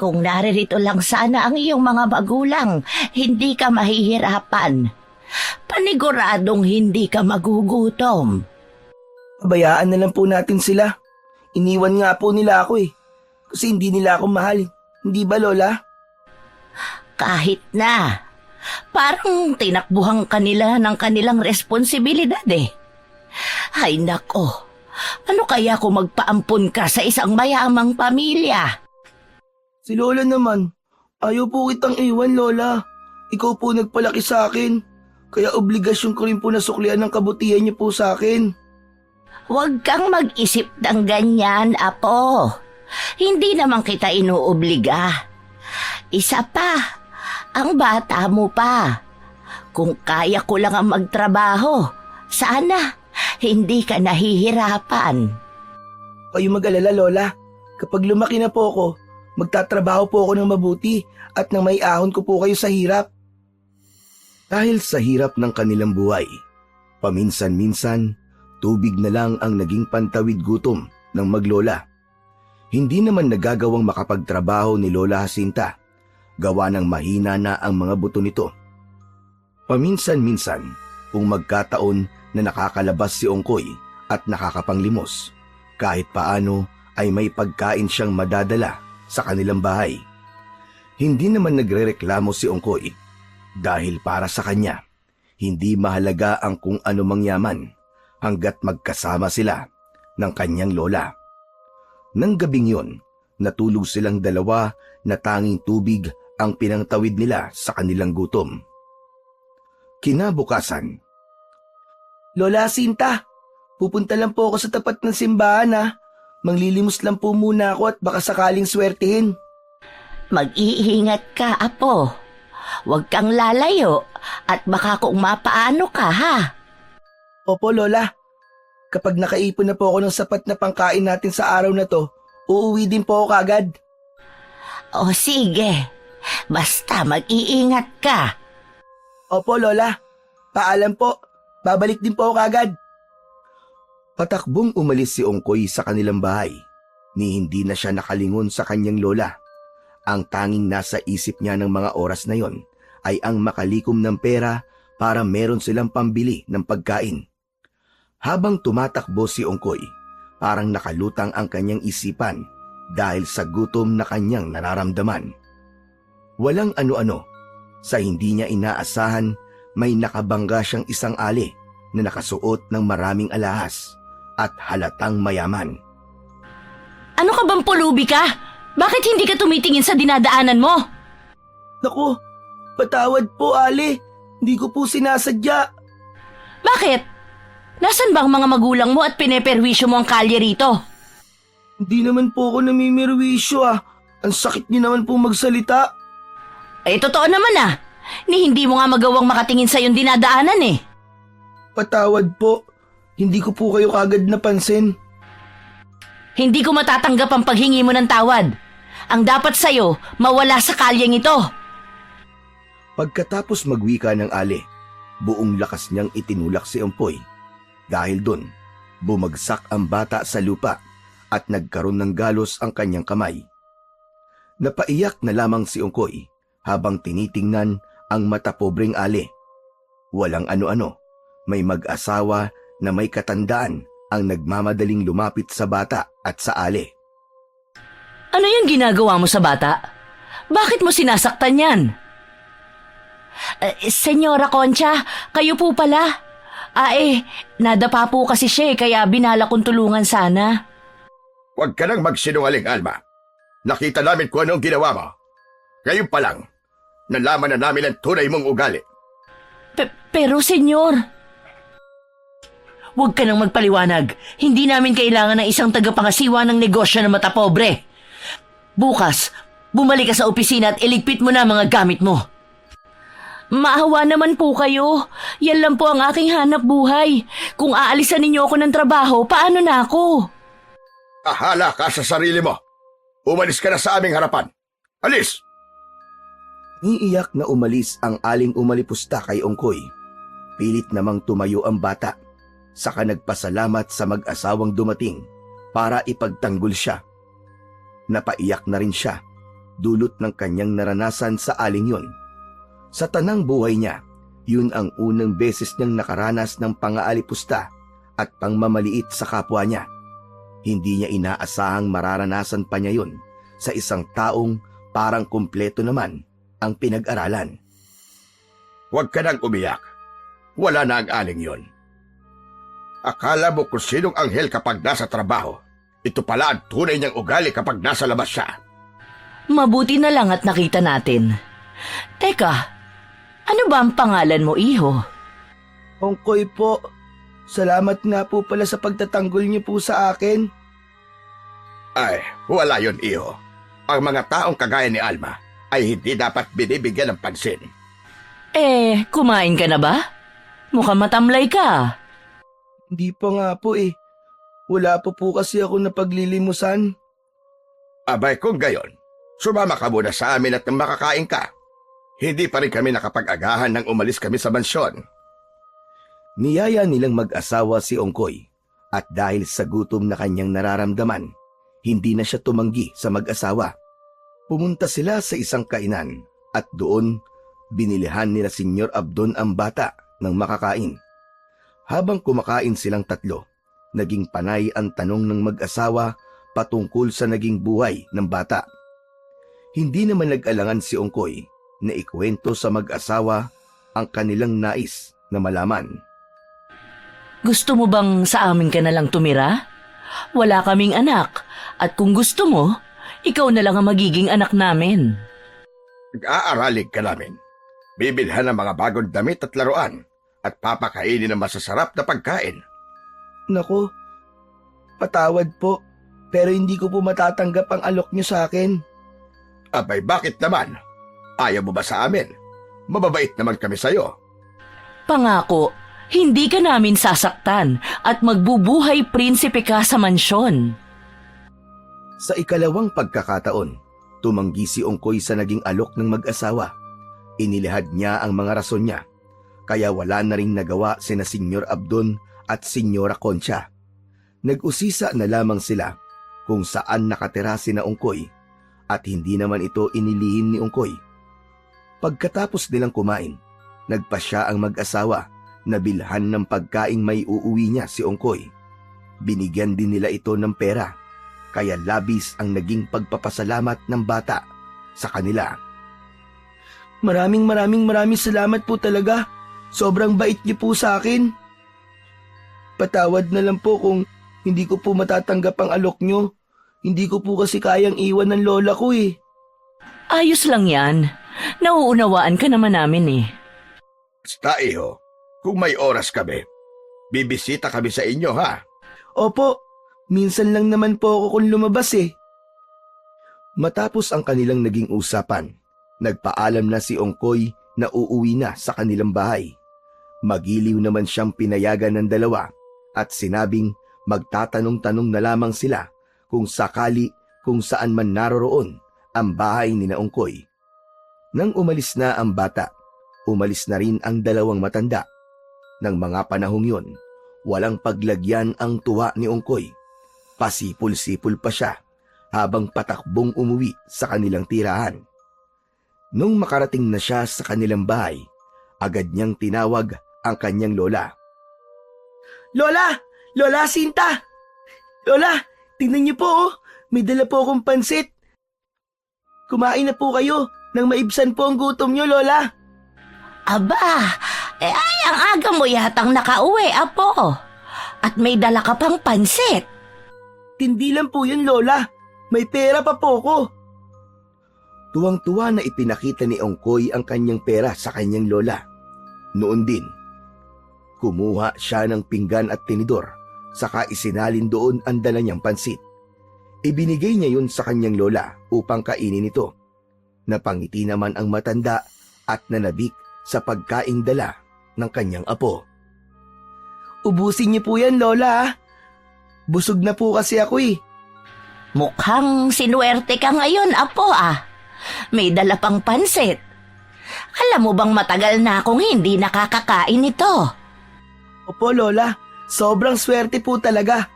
Kung naririto lang sana ang iyong mga magulang, hindi ka mahihirapan. Paniguradong hindi ka magugutom. Pabayaan na lang po natin sila. Iniwan nga po nila ako eh. Kasi hindi nila ako mahal. Hindi ba, Lola? Kahit na. Parang tinakbuhan kanila ng kanilang responsibilidad eh. Ay nako, ano kaya kung magpaampon ka sa isang mayamang pamilya? Si Lola naman, ayaw po kitang iwan, Lola. Ikaw po nagpalaki sa akin. Kaya obligasyon ko rin po na suklian ng kabutihan niyo po sa akin. Huwag kang mag-isip ng ganyan, Apo. Hindi naman kita inuobliga. Isa pa, ang bata mo pa. Kung kaya ko lang ang magtrabaho, sana hindi ka nahihirapan. Kayo mag-alala, Lola. Kapag lumaki na po ako, magtatrabaho po ako ng mabuti at nang may ahon ko po kayo sa hirap. Dahil sa hirap ng kanilang buhay, paminsan-minsan, tubig na lang ang naging pantawid gutom ng maglola. Hindi naman nagagawang makapagtrabaho ni Lola Jacinta, gawa ng mahina na ang mga buto nito. Paminsan-minsan, kung magkataon na nakakalabas si Ongkoy at nakakapanglimos, kahit paano ay may pagkain siyang madadala sa kanilang bahay. Hindi naman nagrereklamo si Ongkoy dahil para sa kanya, hindi mahalaga ang kung ano mang yaman hanggat magkasama sila ng kanyang lola. Nang gabing yun, natulog silang dalawa na tanging tubig ang pinangtawid nila sa kanilang gutom. Kinabukasan, Lola Jacinta, pupunta lang po ako sa tapat ng simbahan ha. Manglilimos lang po muna ako at baka sakaling swertihin. Mag-iingat ka, Apo. Huwag kang lalayo at baka kung mapaano ka, ha? Opo, Lola. Kapag nakaipon na po ako ng sapat na pangkain natin sa araw na to, uuwi din po ako kagad. O sige, basta mag-iingat ka. Opo, Lola. Paalam po. Babalik din po ako kagad. patakbong umalis si Ongkoy sa kanilang bahay, ni hindi na siya nakalingon sa kanyang lola. Ang tanging nasa isip niya ng mga oras na yon ay ang makalikom ng pera para meron silang pambili ng pagkain. Habang tumatakbo si Ongkoy, parang nakalutang ang kanyang isipan dahil sa gutom na kanyang nararamdaman. Walang ano-ano, sa hindi niya inaasahan, may nakabangga siyang isang ali na nakasuot ng maraming alahas at halatang mayaman. Ano ka bang pulubi ka? Bakit hindi ka tumitingin sa dinadaanan mo? Naku, patawad po, Ali. Hindi ko po sinasadya. Bakit? Nasaan ba ang mga magulang mo at pineperwisyo mo ang kalye rito? Hindi naman po ako namimirwisyo Ang sakit niyo naman po magsalita. Totoo naman Ni hindi mo nga magawang makatingin sa iyong dinadaanan eh. Patawad po. Hindi ko po kayo kagad napansin. Hindi ko matatanggap ang paghingi mo ng tawad. Ang dapat sa'yo, mawala sa kalyeng ito. Pagkatapos magwika ng ali, buong lakas niyang itinulak si Ompoy. Dahil dun, bumagsak ang bata sa lupa at nagkaroon ng galos ang kanyang kamay. Napaiyak na lamang si Ongkoy habang tinitingnan ang matapobreng ali. Walang ano-ano, may mag-asawa na may katandaan ang nagmamadaling lumapit sa bata at sa ali. Ano yung ginagawa mo sa bata? Bakit mo sinasaktan yan? Senyora Concha, kayo po pala. Nadapa po kasi siya kaya binala kong tulungan sana. Huwag ka nang magsinungaling, Alma. Nakita namin kung anong ginawa mo. Ngayon pa lang, nalaman na namin ang tunay mong ugali. Pero senyor, huwag ka nang magpaliwanag. Hindi namin kailangan ng isang tagapangasiwa ng negosyo na matapobre. Bukas, bumalik ka sa opisina at iligpit mo na ang mga gamit mo. Maawa naman po kayo. Yan lang po ang aking hanap buhay. Kung aalisan ninyo ako ng trabaho, paano na ako? Ahala ka sa sarili mo. Umalis ka na sa aming harapan. Alis! Iiyak na umalis ang aling umalipusta kay Ongkoy. Pilit namang tumayo ang bata. Saka nagpasalamat sa mag-asawang dumating para ipagtanggol siya. Napaiyak na rin siya dulot ng kanyang naranasan sa aling yun. Sa tanang buhay niya, yun ang unang beses niyang nakaranas ng pangaalipusta at pangmamaliit sa kapwa niya. Hindi niya inaasahang mararanasan pa niya yun sa isang taong parang kumpleto naman ang pinag-aralan. Huwag ka nang umiyak. Wala na ang aling yon. Akala mo kung sinong anghel kapag nasa trabaho. Ito pala ang tunay niyang ugali kapag nasa labas siya. Mabuti na lang at nakita natin. Teka, ano ba ang pangalan mo, iho? Ongkoy po. Salamat nga po pala sa pagtatanggol niyo po sa akin. Ay, wala yon, iho. Ang mga taong kagaya ni Alma ay hindi dapat binibigyan ng pansin. Kumain ka na ba? Mukhang matamlay ka. Hindi pa nga po eh. Wala pa po kasi ako napaglilimusan. Abay kung gayon, sumama ka muna sa amin at makakain ka. Hindi pa rin kami nakapag-agahan nang umalis kami sa mansyon. Niyaya nilang mag-asawa si Ongkoy at dahil sa gutom na kanyang nararamdaman, hindi na siya tumanggi sa mag-asawa. Pumunta sila sa isang kainan at doon binilihan nila Senyor Abdon ang bata ng makakain. Habang kumakain silang tatlo, naging panay ang tanong ng mag-asawa patungkol sa naging buhay ng bata. Hindi naman nag-alangan si Ongkoy na ikwento sa mag-asawa ang kanilang nais na malaman. Gusto mo bang sa amin ka na lang tumira? Wala kaming anak at kung gusto mo, ikaw na lang ang magiging anak namin. Nag-aaralig ka namin. Bibilhan ng mga bagong damit at laruan at papakainin ng masasarap na pagkain. Naku, patawad po. Pero hindi ko po matatanggap ang alok niyo sa akin. Abay, bakit naman? Ayaw mo ba sa amin? Mababait naman kami sa'yo. Pangako, hindi ka namin sasaktan at magbubuhay prinsipe ka sa mansyon. Sa ikalawang pagkakataon, tumanggi si Ongkoy sa naging alok ng mag-asawa. Inilahad niya ang mga rason niya, kaya wala na ring nagawa sina Senyor Abdon at Senyora Concha. Nag-usisa na lamang sila kung saan nakatira sina Ongkoy at hindi naman ito inilihim ni Ongkoy. Pagkatapos nilang kumain, nagpasya ang mag-asawa na bilhan ng pagkaing may uuwi niya si Ongkoy. Binigyan din nila ito ng pera, kaya labis ang naging pagpapasalamat ng bata sa kanila. Maraming salamat po talaga. Sobrang bait niyo po sa akin. Patawad na lang po kung hindi ko po matatanggap ang alok niyo. Hindi ko po kasi kayang iwan ng lola ko eh. Ayos lang yan. Nauunawaan ka naman namin eh. Basta, iho, kung may oras kami, bibisita kami sa inyo, ha? Opo, minsan lang naman po ako kung lumabas eh. Matapos ang kanilang naging usapan, nagpaalam na si Ongkoy na uuwi na sa kanilang bahay. Magiliw naman siyang pinayagan ng dalawa at sinabing magtatanong-tanong na lamang sila kung sakali kung saan man naroroon ang bahay ni Ongkoy. Nang umalis na ang bata, umalis na rin ang dalawang matanda. Nang mga panahong yon, walang paglagyan ang tuwa ni Ongkoy. Pasipol-sipol pa siya habang patakbong umuwi sa kanilang tirahan. Nung makarating na siya sa kanilang bahay, agad niyang tinawag ang kanyang lola. Lola! Lola Sinta! Lola, tingnan niyo po oh. May dala po akong pansit. Kumain na po kayo nang maibsan po ang gutom niyo, Lola. Aba, ay ang aga mo yatang nakauwi, apo. At may dala ka pang pansit. Tindi lang po yun, Lola. May pera pa po ko. Tuwang-tuwa na ipinakita ni Ongkoy ang kanyang pera sa kanyang lola. Noon din, kumuha siya ng pinggan at tinidor, saka isinalin doon ang dala niyang pansit. Ibinigay niya yun sa kanyang lola upang kainin ito. Napangiti naman ang matanda at nanabik sa pagkaing dala ng kanyang apo. Ubusin niyo po yan, Lola. Busog na po kasi ako eh. Mukhang sinuwerte ka ngayon, apo May dala pang pansit. Alam mo bang matagal na akong hindi nakakakain ito? Opo, Lola. Sobrang swerte po talaga.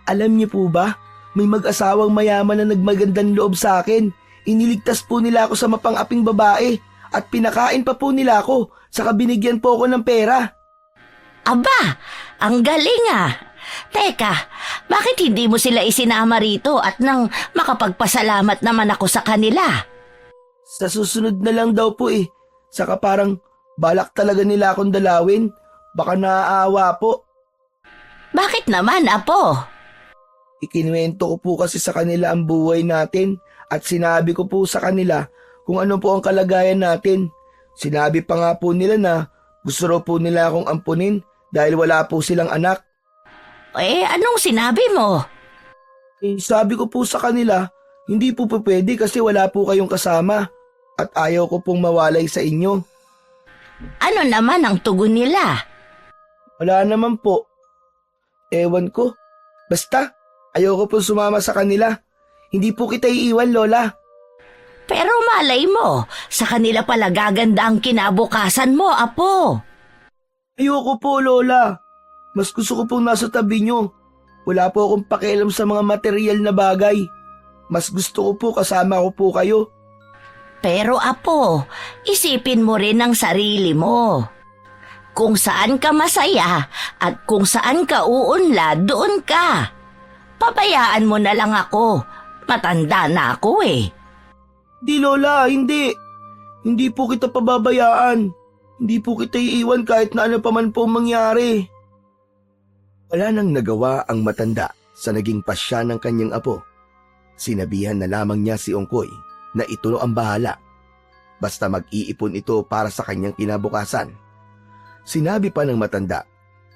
Alam niyo po ba, may mag-asawang mayaman na nagmagandang loob sa akin. Iniligtas po nila ako sa mapang-aping babae at pinakain pa po nila ako, saka binigyan po ako ng pera. Aba, ang galing ah. Teka, bakit hindi mo sila isinama rito at nang makapagpasalamat naman ako sa kanila? Sa susunod na lang daw po eh. Saka parang balak talaga nila akong dalawin. Baka naaawa po. Bakit naman, Apo? Ikinuwento ko po kasi sa kanila ang buhay natin at sinabi ko po sa kanila kung ano po ang kalagayan natin. Sinabi pa nga po nila na gusto raw po nila akong ampunin dahil wala po silang anak. Eh, anong sinabi mo? Eh, sabi ko po sa kanila, hindi po pwede kasi wala po kayong kasama at ayaw ko pong mawalay sa inyo. Ano naman ang tugon nila? Wala naman po. Ewan ko. Basta, ayoko po sumama sa kanila. Hindi po kita iiwan, Lola. Pero malay mo, sa kanila pala gaganda ang kinabukasan mo, Apo. Ayoko po, Lola. Mas gusto ko pong nasa tabi nyo. Wala po akong pakialam sa mga material na bagay. Mas gusto ko po kasama ko po kayo. Pero Apo, isipin mo rin ang sarili mo. Kung saan ka masaya at kung saan ka uunlad, doon ka. Pabayaan mo na lang ako. Matanda na ako eh. Di, Lola, hindi. Hindi po kita pababayaan. Hindi po kita iiwan kahit na ano pa man po mangyari. Wala nang nagawa ang matanda sa naging pasya ng kanyang apo. Sinabihan na lamang niya si Ongkoy na ito ang bahala. Basta mag-iipon ito para sa kanyang kinabukasan. Sinabi pa ng matanda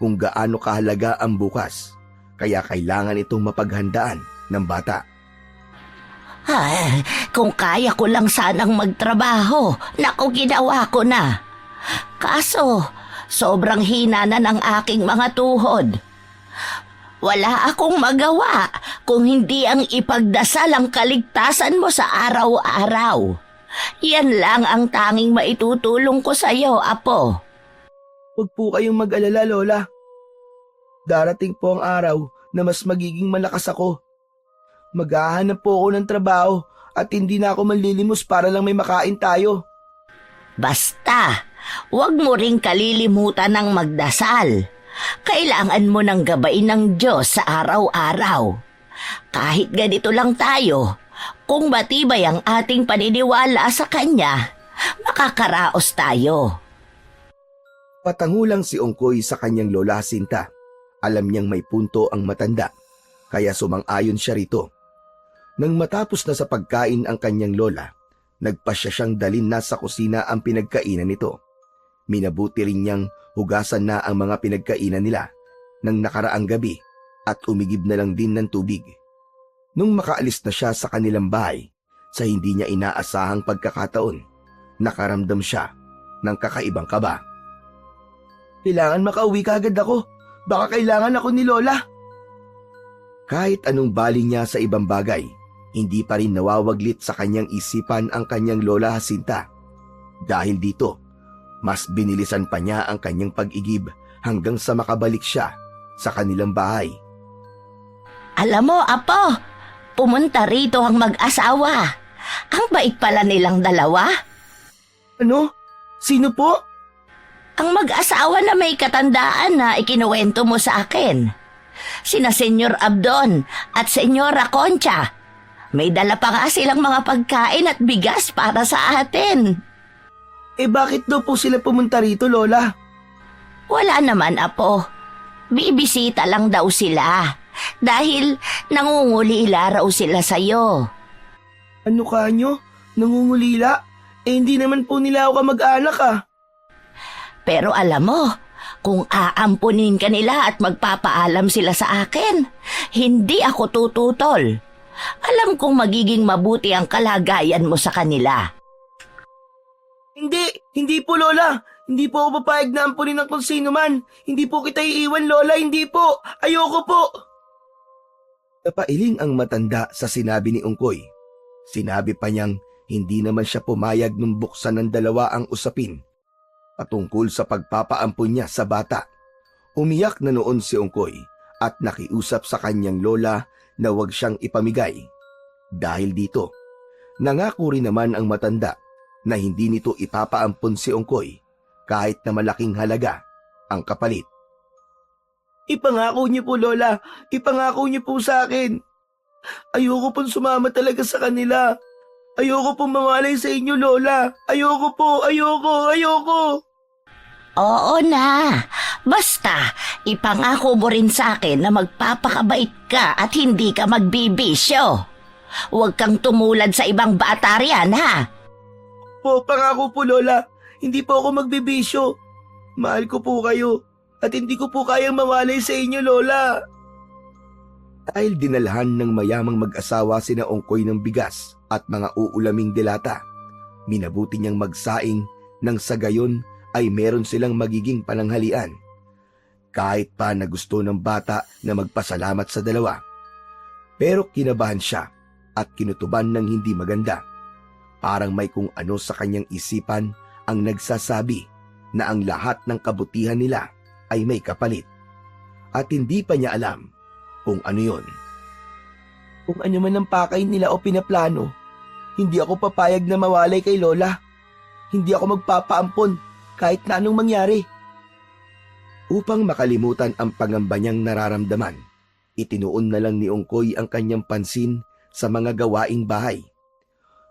kung gaano kahalaga ang bukas, kaya kailangan itong mapaghandaan ng bata. Ay, kung kaya ko lang sanang magtrabaho, naku ginawa ko na. Kaso, sobrang hina na ng aking mga tuhod. Wala akong magawa kung hindi ang ipagdasal ang kaligtasan mo sa araw-araw. Yan lang ang tanging maitutulong ko sa iyo, Apo. Huwag po kayong mag-alala, Lola. Darating po ang araw na mas magiging malakas ako. Maghahanap po ako ng trabaho at hindi na ako manlilimos para lang may makain tayo. Basta, huwag mo ring kalilimutan ng magdasal. Kailangan mo ng gabain ng Diyos sa araw-araw. Kahit ganito lang tayo, kung matibay ang ating paniniwala sa Kanya, makakaraos tayo. Patangulang si Ongkoy sa kanyang lola Jacinta. Alam niyang may punto ang matanda, kaya sumang-ayon siya rito. Nang matapos na sa pagkain ang kanyang lola, nagpasya siyang dalhin na sa kusina ang pinagkainan nito. Minabuti rin niyang hugasan na ang mga pinagkainan nila ng nakaraang gabi at umigib na lang din ng tubig. Nung makaalis na siya sa kanilang bahay, sa hindi niya inaasahang pagkakataon, nakaramdam siya ng kakaibang kaba. Kailangan makauwi kagad ako. Baka kailangan ako ni Lola. Kahit anong baling niya sa ibang bagay, hindi pa rin nawawaglit sa kanyang isipan ang kanyang lola Jacinta. Dahil dito, mas binilisan pa niya ang kanyang pag-igib hanggang sa makabalik siya sa kanilang bahay. Alam mo, Apo, pumunta rito ang mag-asawa. Ang bait pala nilang dalawa. Ano? Sino po? Ang mag-asawa na may katandaan na ikinuwento mo sa akin. Sina Senyor Abdon at Senyora Concha. May dala pa nga silang mga pagkain at bigas para sa atin. Eh bakit daw po sila pumunta rito, Lola? Wala naman, Apo. Bibisita lang daw sila. Dahil nangungulila raw sila sa'yo. Ano kanyo? Nangungulila? Eh hindi naman po nila ako kamag-anak ah. Pero alam mo, kung aampunin ka nila at magpapaalam sila sa akin, hindi ako tututol. Alam kong magiging mabuti ang kalagayan mo sa kanila. Hindi po, Lola. Hindi po ako papayag na ampunin ng kung sino man. Hindi po kita iiwan, Lola. Hindi po. Ayoko po. Napailing ang matanda sa sinabi ni Ongkoy. Sinabi pa niyang hindi naman siya pumayag nung buksan ng dalawa ang usapin patungkol sa pagpapaampun niya sa bata. Umiyak na noon si Ongkoy at nakiusap sa kanyang lola na huwag siyang ipamigay. Dahil dito, Nangako rin naman ang matanda na hindi nito ipapaampon si Ongkoy kahit na malaking halaga ang kapalit. Ipangako niyo po, Lola. Ipangako niyo po sa akin. Ayoko pong sumama talaga sa kanila. Ayoko pong mawalay sa inyo, Lola. Ayoko po, ayoko. Oo na. Basta, ipangako mo rin sa akin na magpapakabait ka at hindi ka magbibisyo. Huwag kang tumulad sa ibang bata riyan, ha? Po, pangako po, Lola. Hindi po ako magbibisyo. Mahal ko po kayo. At hindi ko po kayang mawalay sa inyo, Lola. Dahil dinalhan ng mayamang mag-asawa sina Ongkoy ng bigas at mga uulaming dilata, minabuti niyang magsaing nang sa gayon ay meron silang magiging pananghalian. Kahit pa na gusto ng bata na magpasalamat sa dalawa. Pero kinabahan siya at kinutuban ng hindi maganda. Parang may kung ano sa kanyang isipan ang nagsasabi na ang lahat ng kabutihan nila ay may kapalit. At hindi pa niya alam kung ano yon. Kung ano man ang pakay nila o pinaplano, hindi ako papayag na mawalay kay Lola. Hindi ako magpapaampon kahit na anong mangyari. Upang makalimutan ang pangamba niyang nararamdaman, itinuon na lang ni Ongkoy ang kanyang pansin sa mga gawaing bahay.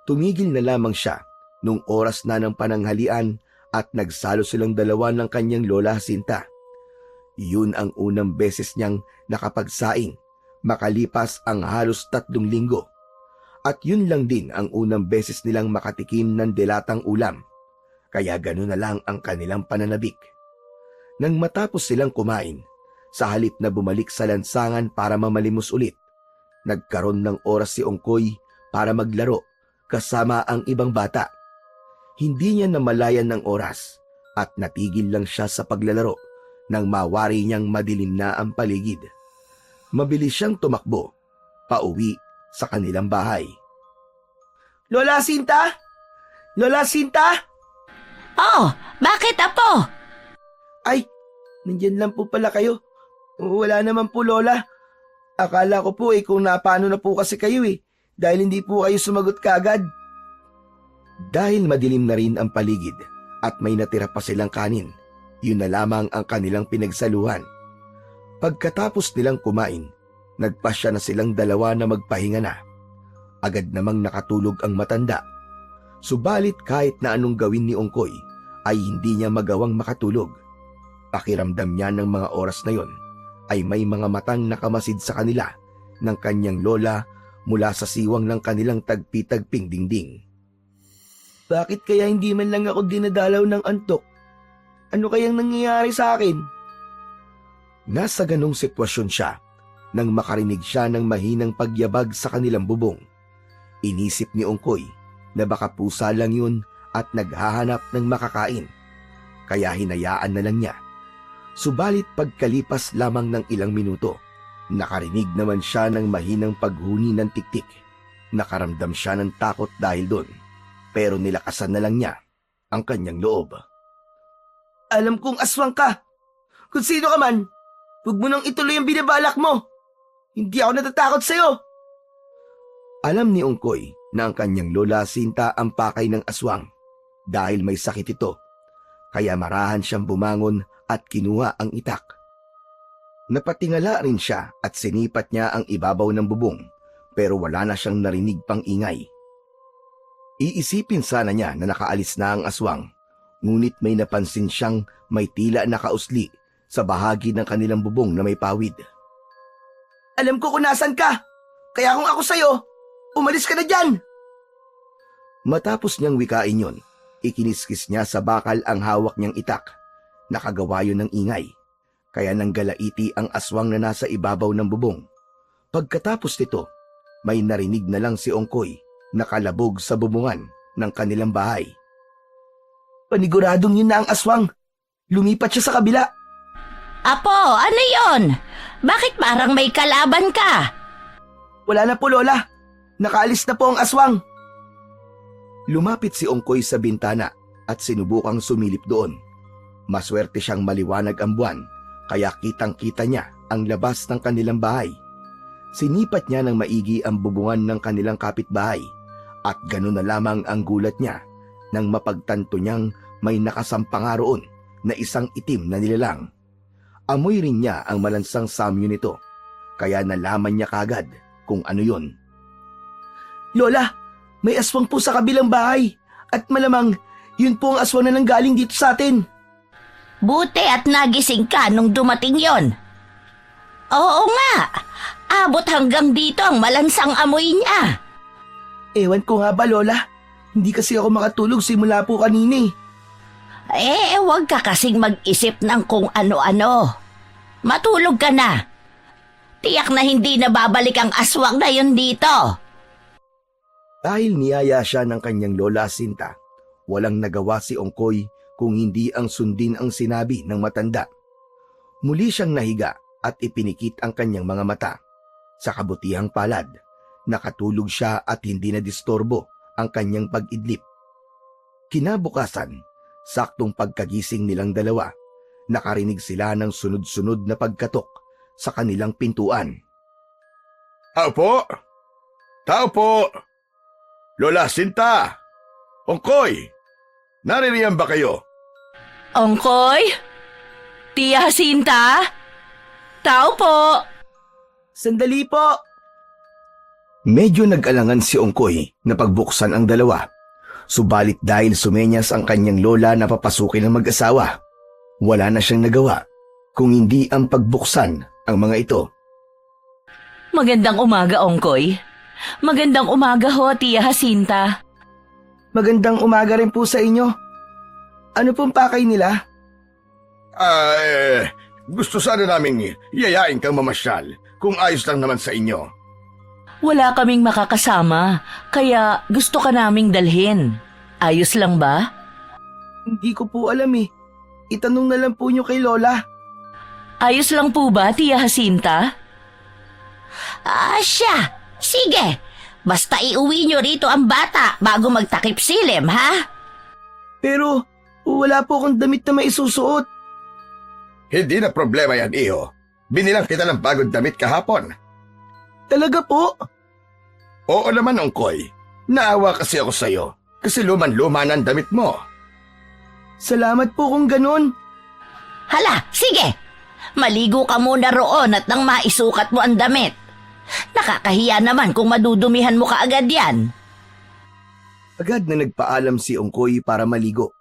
Tumigil na lamang siya nung oras na ng pananghalian at nagsalo silang dalawa ng kanyang lola Jacinta. Yun ang unang beses niyang nakapagsaing makalipas ang halos 3 linggo. At yun lang din ang unang beses nilang makatikim ng dilatang ulam. Kaya gano'n na lang ang kanilang pananabik. Nang matapos silang kumain, sa halip na bumalik sa lansangan para mamalimos ulit, nagkaroon ng oras si Ongkoy para maglaro kasama ang ibang bata. Hindi niya namalayan ng oras at natigil lang siya sa paglalaro nang mawari niyang madilim na ang paligid. Mabilis siyang tumakbo, pauwi sa kanilang bahay. Lola Jacinta? Lola Jacinta? Oh, bakit, apo? Ay, nandyan lang po pala kayo. Wala naman po, Lola. Akala ko po kung napano na po kasi kayo dahil hindi po kayo sumagot kagad. Dahil madilim na rin ang paligid at may natira pa silang kanin, yun na lamang ang kanilang pinagsaluhan. Pagkatapos nilang kumain, nagpasya na silang dalawa na magpahinga na. Agad namang nakatulog ang matanda. Subalit kahit na anong gawin ni Ongkoy, ay hindi niya magawang makatulog. Pakiramdam niya ng mga oras na yon ay may mga matang nakamasid sa kanila ng kanyang lola mula sa siwang ng kanilang tagpi-tagping dingding. Bakit kaya hindi man lang ako dinadalaw ng antok? Ano kayang nangyayari sa akin? Nasa ganong sitwasyon siya nang makarinig siya ng mahinang pagyabag sa kanilang bubong. Inisip ni Ongkoy na baka pusa lang yun at naghahanap ng makakain, kaya hinayaan na lang niya. Subalit pagkalipas lamang ng ilang minuto, nakarinig naman siya ng mahinang paghuni ng tiktik. Nakaramdam siya ng takot dahil doon, pero nilakasan na lang niya ang kanyang loob. Alam kong aswang ka. Kung sino ka man, huwag mo nang ituloy ang binabalak mo. Hindi ako natatakot sa'yo. Alam ni Ongkoy na ang kanyang lola Jacinta ang pakay ng aswang dahil may sakit ito, kaya marahan siyang bumangon at kinuha ang itak. Napatingala rin siya at sinipat niya ang ibabaw ng bubong, pero wala na siyang narinig pang ingay. Iisipin sana niya na nakaalis na ang aswang, ngunit may napansin siyang may tila nakausli sa bahagi ng kanilang bubong na may pawid. Alam ko kung nasan ka. Kaya kung ako sa'yo, umalis ka na dyan. Matapos niyang wikain yon, ikiniskis niya sa bakal ang hawak niyang itak. Nakagawa yun ng ingay, kaya nanggalaiti ang aswang na nasa ibabaw ng bubong. Pagkatapos nito, may narinig na lang si Ongkoy na kalabog sa bubungan ng kanilang bahay. Paniguradong yun na ang aswang. Lumipat siya sa kabila. Apo, ano yon? Bakit parang may kalaban ka? Wala na po, Lola. Nakaalis na po ang aswang. Lumapit si Ongkoy sa bintana at sinubukang sumilip doon. Maswerte siyang maliwanag ang buwan, kaya kitang-kita niya ang labas ng kanilang bahay. Sinipat niya ng maigi ang bubungan ng kanilang kapitbahay At gano'n na lamang ang gulat niya nang mapagtanto niyang may nakasampang nga roon na isang itim na nilalang. Amoy rin niya ang malansang samyo nito, kaya nalaman niya kagad kung ano yon. Lola, may aswang po sa kabilang bahay. At malamang, yun po ang aswang na nanggaling dito sa atin. Buti at nagising ka nung dumating yon. Oo nga, abot hanggang dito ang malansang amoy niya. Ewan ko nga ba, Lola? Hindi kasi ako makatulog simula po kanina eh. Huwag ka kasing mag-isip ng kung ano-ano. Matulog ka na. Tiyak na hindi na babalik ang aswang na yun dito. Dahil niyaya siya ng kanyang lola Sinta, walang nagawa si Ongkoy kung hindi ang sundin ang sinabi ng matanda. Muli siyang nahiga at ipinikit ang kanyang mga mata. Sa kabutihang palad, nakatulog siya at hindi na disturbo ang kanyang pag-idlip. Kinabukasan, saktong pagkagising nilang dalawa, nakarinig sila ng sunod-sunod na pagkatok sa kanilang pintuan. Tao po! Tao po! Lola Sinta! Ongkoy! Naririyan ba kayo? Ongkoy? Tia Jacinta? Tao po! Sandali po! Medyo nag-alangan si Ongkoy na pagbuksan ang dalawa. Subalit dahil sumenyas ang kanyang lola na papasukin ang mag-asawa, wala na siyang nagawa kung hindi ang pagbuksan ang mga ito. Magandang umaga, Ongkoy. Magandang umaga ho, Tia Jacinta. Magandang umaga rin po sa inyo. Ano pong pakay nila? Gusto sana naming yayain kang mamasyal kung ayos lang naman sa inyo. Wala kaming makakasama, kaya gusto ka naming dalhin. Ayos lang ba? Hindi ko po alam eh. Itanong na lang po nyo kay Lola. Ayos lang po ba, Tia Jacinta? Siya, sige. Basta iuwi nyo rito ang bata bago magtakip silim, ha? Pero wala po akong damit na maisusuot. Hindi na problema yan, iho. Binilang kita ng bagong damit kahapon. Talaga po? Oo naman, Ongkoy. Naawa kasi ako sa'yo kasi luman-luma na ang damit mo. Salamat po kung ganun. Hala, sige. Maligo ka muna roon at nang maisukat mo ang damit. Nakakahiya naman kung madudumihan mo kaagad yan. Agad na nagpaalam si Ongkoy para maligo.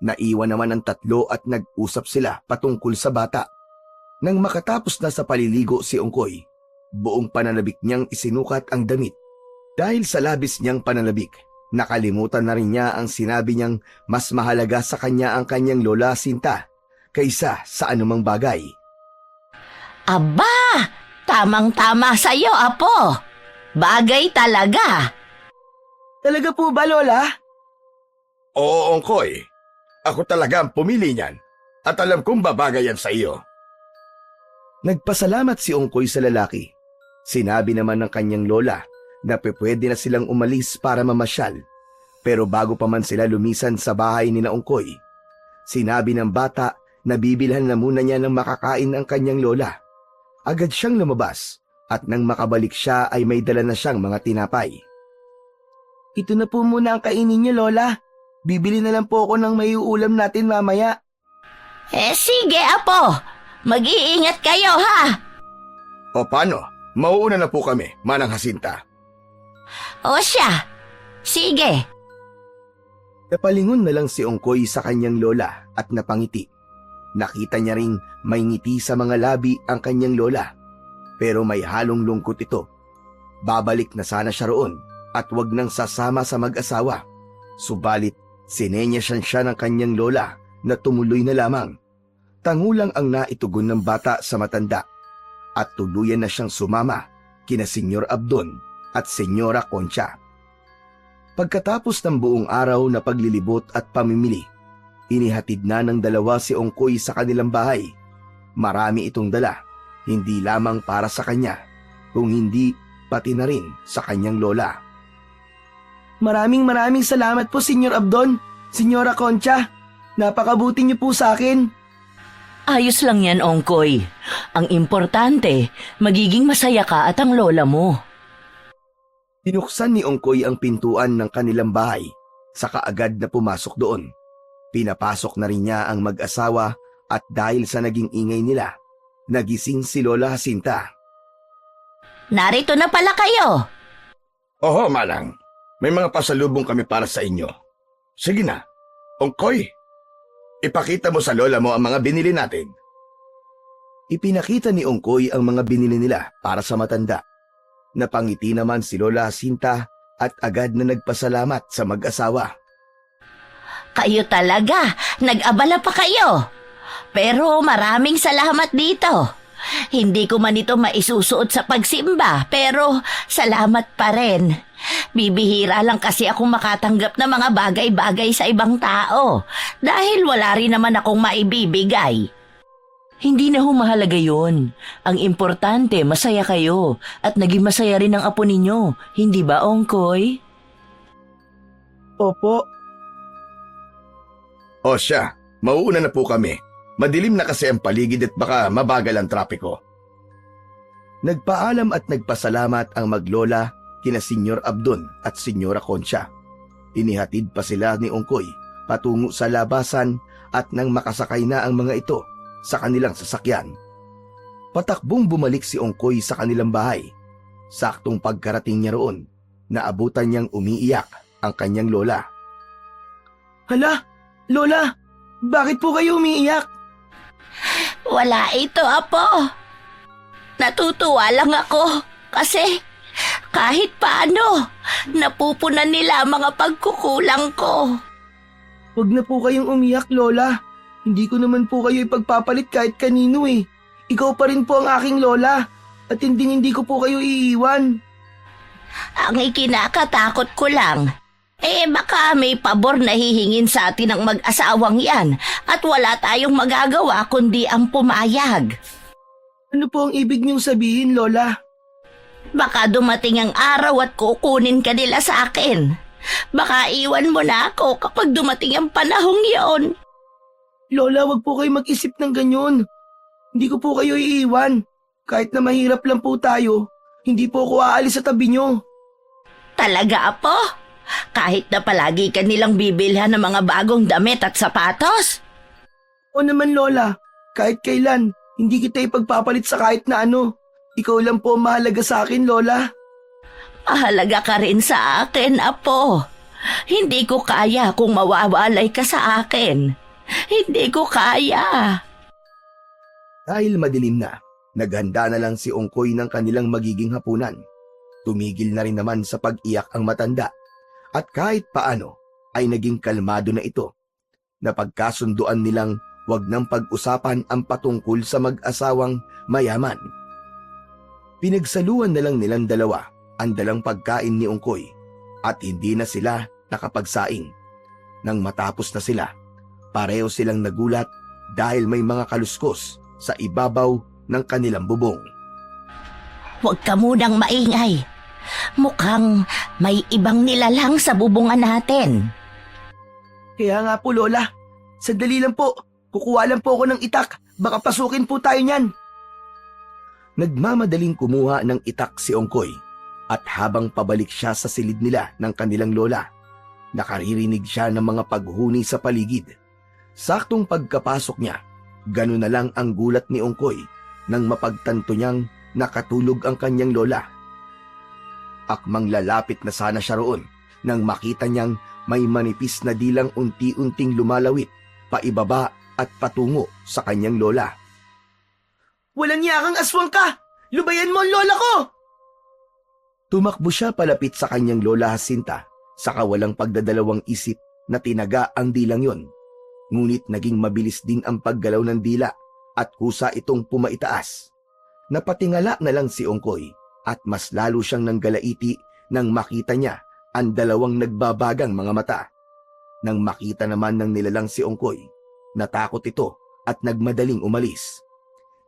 Naiwan naman ang tatlo at nag-usap sila patungkol sa bata. Nang makatapos na sa paliligo si Ongkoy, buong pananabik niyang isinukat ang damit. Dahil sa labis niyang pananabik, nakalimutan na rin niya ang sinabi niyang mas mahalaga sa kanya ang kanyang lola Sinta kaysa sa anumang bagay. Aba, tamang-tama sa'yo, apo. Bagay talaga. Talaga po ba, Lola? Oo, Ongkoy. Ako talaga ang pumili niyan at alam kong babagay yan sa iyo. Nagpasalamat si Ongkoy sa lalaki. Sinabi naman ng kanyang lola na pwede na silang umalis para mamasyal. Pero bago pa man sila lumisan sa bahay ni Ongkoy, sinabi ng bata na bibilhan na muna niya ng makakain ang kanyang lola. Agad siyang lumabas at nang makabalik siya ay may dala na siyang mga tinapay. Ito na po muna ang kainin niyo, Lola. Bibili na lang po ako ng maiuulam natin mamaya. Sige, apo. Mag-iingat kayo, ha? O paano? Mauuna na po kami, Manang Jacinta. O siya. Sige. Napalingon na lang si Ongkoy sa kanyang lola at napangiti. Nakita niya ring may ngiti sa mga labi ang kanyang lola, pero may halong lungkot ito. Babalik na sana siya roon at wag nang sasama sa mag-asawa. Subalit, sinenyasan siya ng kanyang lola na tumuloy na lamang. Tangulang ang naitugon ng bata sa matanda at tuluyan na siyang sumama kina Senyor Abdon at Senyora Concha. Pagkatapos ng buong araw na paglilibot at pamimili, inihatid na ng dalawa si Ongkoy sa kanilang bahay. Marami itong dala, hindi lamang para sa kanya, kung hindi pati na rin sa kanyang lola. Maraming salamat po, Senyor Abdon, Senyora Concha. Napakabuti niyo po sa akin. Ayos lang yan, Ongkoy. Ang importante, magiging masaya ka at ang lola mo. Binuksan ni Ongkoy ang pintuan ng kanilang bahay, saka agad na pumasok doon. Pinapasok na rin niya ang mag-asawa at dahil sa naging ingay nila, nagising si Lola Jacinta. Narito na pala kayo. Oho, Manang. May mga pasalubong kami para sa inyo. Sige na. Ongkoy, ipakita mo sa lola mo ang mga binili natin. Ipinakita ni Ongkoy ang mga binili nila para sa matanda. Napangiti naman si Lola Jacinta at agad na nagpasalamat sa mag-asawa. Kayo talaga, nag-abala pa kayo. Pero maraming salamat dito. Hindi ko man ito maisusuot sa pagsimba, pero salamat pa rin. Bibihira lang kasi akong makatanggap ng mga bagay-bagay sa ibang tao dahil wala rin naman akong maibibigay. Hindi na humahalaga yun. Ang importante, masaya kayo at naging masaya rin ang apo ninyo. Hindi ba, Ongkoy? Opo, O siya, mauuna na po kami. Madilim na kasi ang paligid at baka mabagal ang trapiko. Nagpaalam at nagpasalamat ang maglola kina Senyor Abdon at Senyora Concha. Inihatid pa sila ni Ongkoy patungo sa labasan at nang makasakay na ang mga ito sa kanilang sasakyan, patakbong bumalik si Ongkoy sa kanilang bahay. Saktong pagkarating niya roon, naabutan niyang umiiyak ang kanyang lola. hala, Lola, bakit po kayo umiiyak? Wala ito, apo. Natutuwa lang ako kasi kahit paano, napupunan nila ang mga pagkukulang ko. Huwag na po kayong umiyak, Lola. Hindi ko naman po kayo ipagpapalit kahit kanino eh. Ikaw pa rin po ang aking lola at hindi ko po kayo iiwan. Ang ikinakatakot ko lang, baka may pabor na hihingin sa atin ng mag-asawang yan at wala tayong magagawa kundi ang pumayag. Ano po ang ibig niyong sabihin, Lola? Baka dumating ang araw at kukunin ka nila sa akin. Baka iwan mo na ako kapag dumating ang panahong yon. Lola, wag po kayo mag-isip ng ganyan. Hindi ko po kayo iiwan. Kahit na mahirap lang po tayo, hindi po ako aalis sa tabi niyo. Talaga, apo? Kahit na palagi ka nilang bibilhan ng mga bagong damit at sapatos? O naman, Lola, kahit kailan, hindi kita ipagpapalit sa kahit na ano. Ikaw lang po ang mahalaga sa akin, Lola. Mahalaga ka rin sa akin, apo. Hindi ko kaya kung mawawalay ka sa akin. Hindi ko kaya. Dahil madilim na, naghanda na lang si Ongkoy ng kanilang magiging hapunan. Tumigil na rin naman sa pag-iyak ang matanda at kahit paano ay naging kalmado na ito. Napagkasunduan nilang wag nang pag-usapan ang patungkol sa mag-asawang mayaman. Pinagsaluan na lang nilang dalawa ang dalang pagkain ni Ongkoy at hindi na sila nakapagsaing. Nang matapos na sila, pareho silang nagulat dahil may mga kaluskos sa ibabaw ng kanilang bubong. Huwag ka munang maingay. Mukhang may ibang nilalang sa bubungan natin. Kaya nga po, Lola. Sandali lang po. Kukuha lang po ako ng itak. Baka pasukin po tayo niyan. Nagmamadaling kumuha ng itak si Ongkoy at habang pabalik siya sa silid nila ng kanilang lola, nakaririnig siya ng mga paghuni sa paligid. Saktong pagkapasok niya, ganun na lang ang gulat ni Ongkoy nang mapagtanto niyang nakatulog ang kanyang lola. Akmang lalapit na sana siya roon nang makita niyang may manipis na dilang unti-unting lumalawit paibaba at patungo sa kanyang lola. Walang yakang aswang ka! Lubayan mo ang lola ko! Tumakbo siya palapit sa kanyang lola Jacinta sa kawalang pagdadalawang isip na tinaga ang dilang yon. Ngunit naging mabilis din ang paggalaw ng dila at kusa itong pumaitaas. Napatingala na lang si Ongkoy at mas lalo siyang nanggalaiti nang makita niya ang dalawang nagbabagang mga mata. Nang makita naman ng nilalang si Ongkoy, natakot ito at nagmadaling umalis.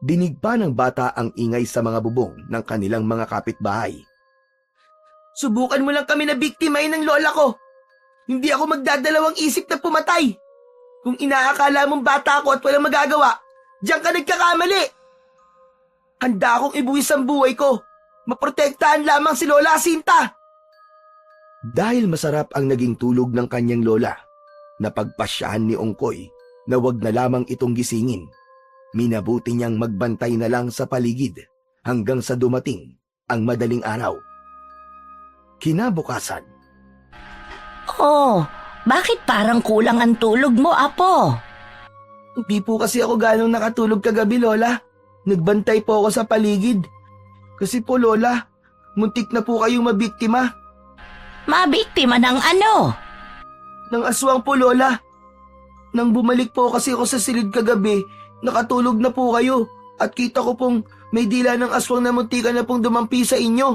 Dinig pa ng bata ang ingay sa mga bubong ng kanilang mga kapitbahay. Subukan mo lang kami na biktimahin ng lola ko. Hindi ako magdadalawang isip na pumatay. Kung inaakala mong bata ako at walang magagawa, diyan ka nagkakamali. Handa akong ibuwis ang buhay ko. Maprotektahan lamang si Lola Jacinta. Dahil masarap ang naging tulog ng kanyang lola, napagpasyahan ni Ongkoy na wag na lamang itong gisingin. Minabuti niyang magbantay na lang sa paligid hanggang sa dumating ang madaling araw. Kinabukasan, Oh, bakit parang kulang ang tulog mo, Apo? Hindi po kasi ako ganong nakatulog kagabi, Lola. Nagbantay po ako sa paligid. Kasi po, Lola, muntik na po kayong mabiktima. Mabiktima ng ano? Ng aswang po, Lola. Nang bumalik po kasi ako sa silid kagabi, nakatulog na po kayo. At kita ko pong may dila ng aswang na muntikan na pong dumampi sa inyo.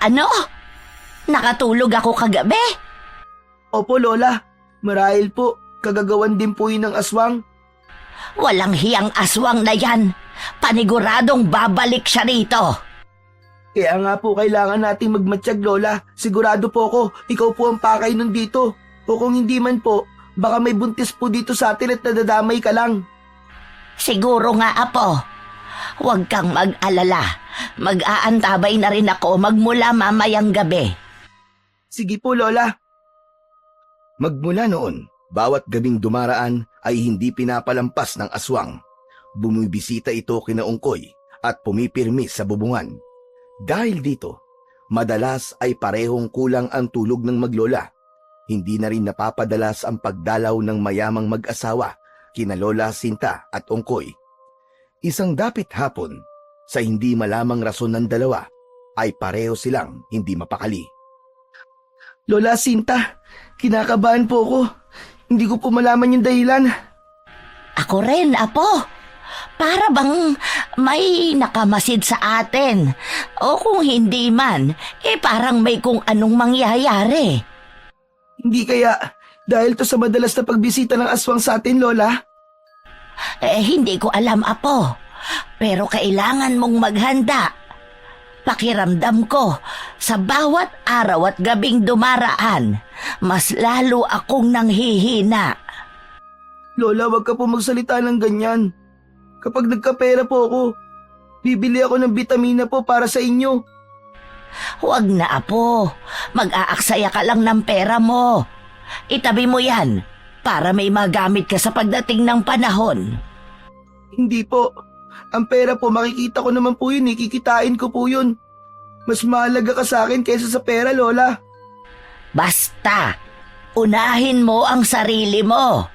Ano? Nakatulog ako kagabi? Opo, Lola. Marahil po, kagagawan din po yun ng aswang. Walang hiyang aswang na yan. Paniguradong babalik siya rito. Kaya nga po kailangan nating magmatsyag, Lola. Sigurado po ako, ikaw po ang pakay nun dito. O kung hindi man po, baka may buntis po dito sa atin at nadadamay ka lang. Siguro nga, Apo. Huwag kang mag-alala. Mag-aantabay na rin ako magmula mamayang gabi. Sige po, Lola. magmula noon, bawat gabing dumaraan ay hindi pinapalampas ng aswang. Bumibisita ito kina Ongkoy at pumipirmi sa bubungan. Dahil dito, madalas ay parehong kulang ang tulog ng maglola. Hindi na rin napapadalas ang pagdalaw ng mayamang mag-asawa kina Lola Sinta at Ongkoy. Isang dapit hapon, sa hindi malamang rason ng dalawa, ay pareho silang hindi mapakali. Lola Sinta, kinakabahan po ako. Hindi ko po malaman yung dahilan. Ako rin, Apo. Para bang may nakamasid sa atin. O kung hindi man, parang may kung anong mangyayari. Hindi kaya dahil to sa madalas na pagbisita ng aswang sa atin, Lola? Hindi ko alam, Apo. Pero kailangan mong maghanda. Pakiramdam ko, sa bawat araw at gabing dumaraan, mas lalo akong nanghihina. Lola, wag ka po magsalita ng ganyan. Kapag nagkapera po ako, bibili ako ng bitamina po para sa inyo. Huwag na, Apo. Mag-aaksaya ka lang ng pera mo. Itabi mo yan para may magamit ka sa pagdating ng panahon. Hindi po. Ang pera po, makikita ko naman po yun, kikitain ko po yun. Mas mahalaga ka sa akin kaysa sa pera, Lola. Basta, unahin mo ang sarili mo.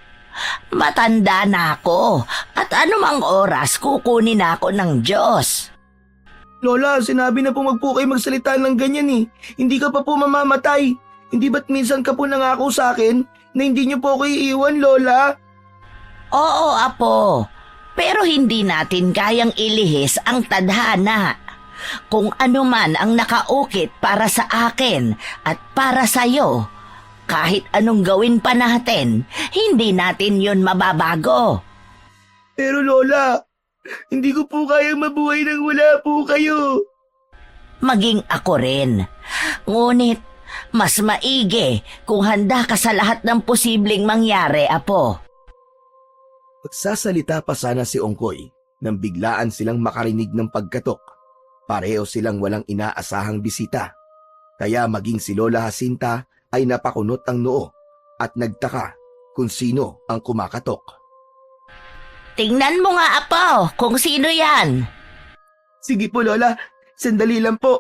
Matanda na ako at anumang oras kukunin ako ng Diyos. Lola, sinabi na po wag po kayo magsalita ng ganyan eh. Hindi ka pa po mamamatay. Hindi ba't minsan ka po nangako sa akin na hindi niyo po ako iiwan, Lola? Oo, Apo. Pero hindi natin kayang ilihis ang tadhana. Kung ano man ang nakaukit para sa akin at para sa'yo, kahit anong gawin pa natin, hindi natin yon mababago. Pero Lola, hindi ko po kayang mabuhay nang wala po kayo. Maging ako rin. Ngunit, mas maigi kung handa ka sa lahat ng posibleng mangyari, Apo. Magsasalita pa sana si Ongkoy nang biglaan silang makarinig ng pagkatok. Pareho silang walang inaasahang bisita. Kaya maging si Lola Jacinta ay napakunot ang noo at nagtaka kung sino ang kumakatok. Tingnan mo nga, Apo, kung sino yan. Sige po, Lola. Sandali lang po.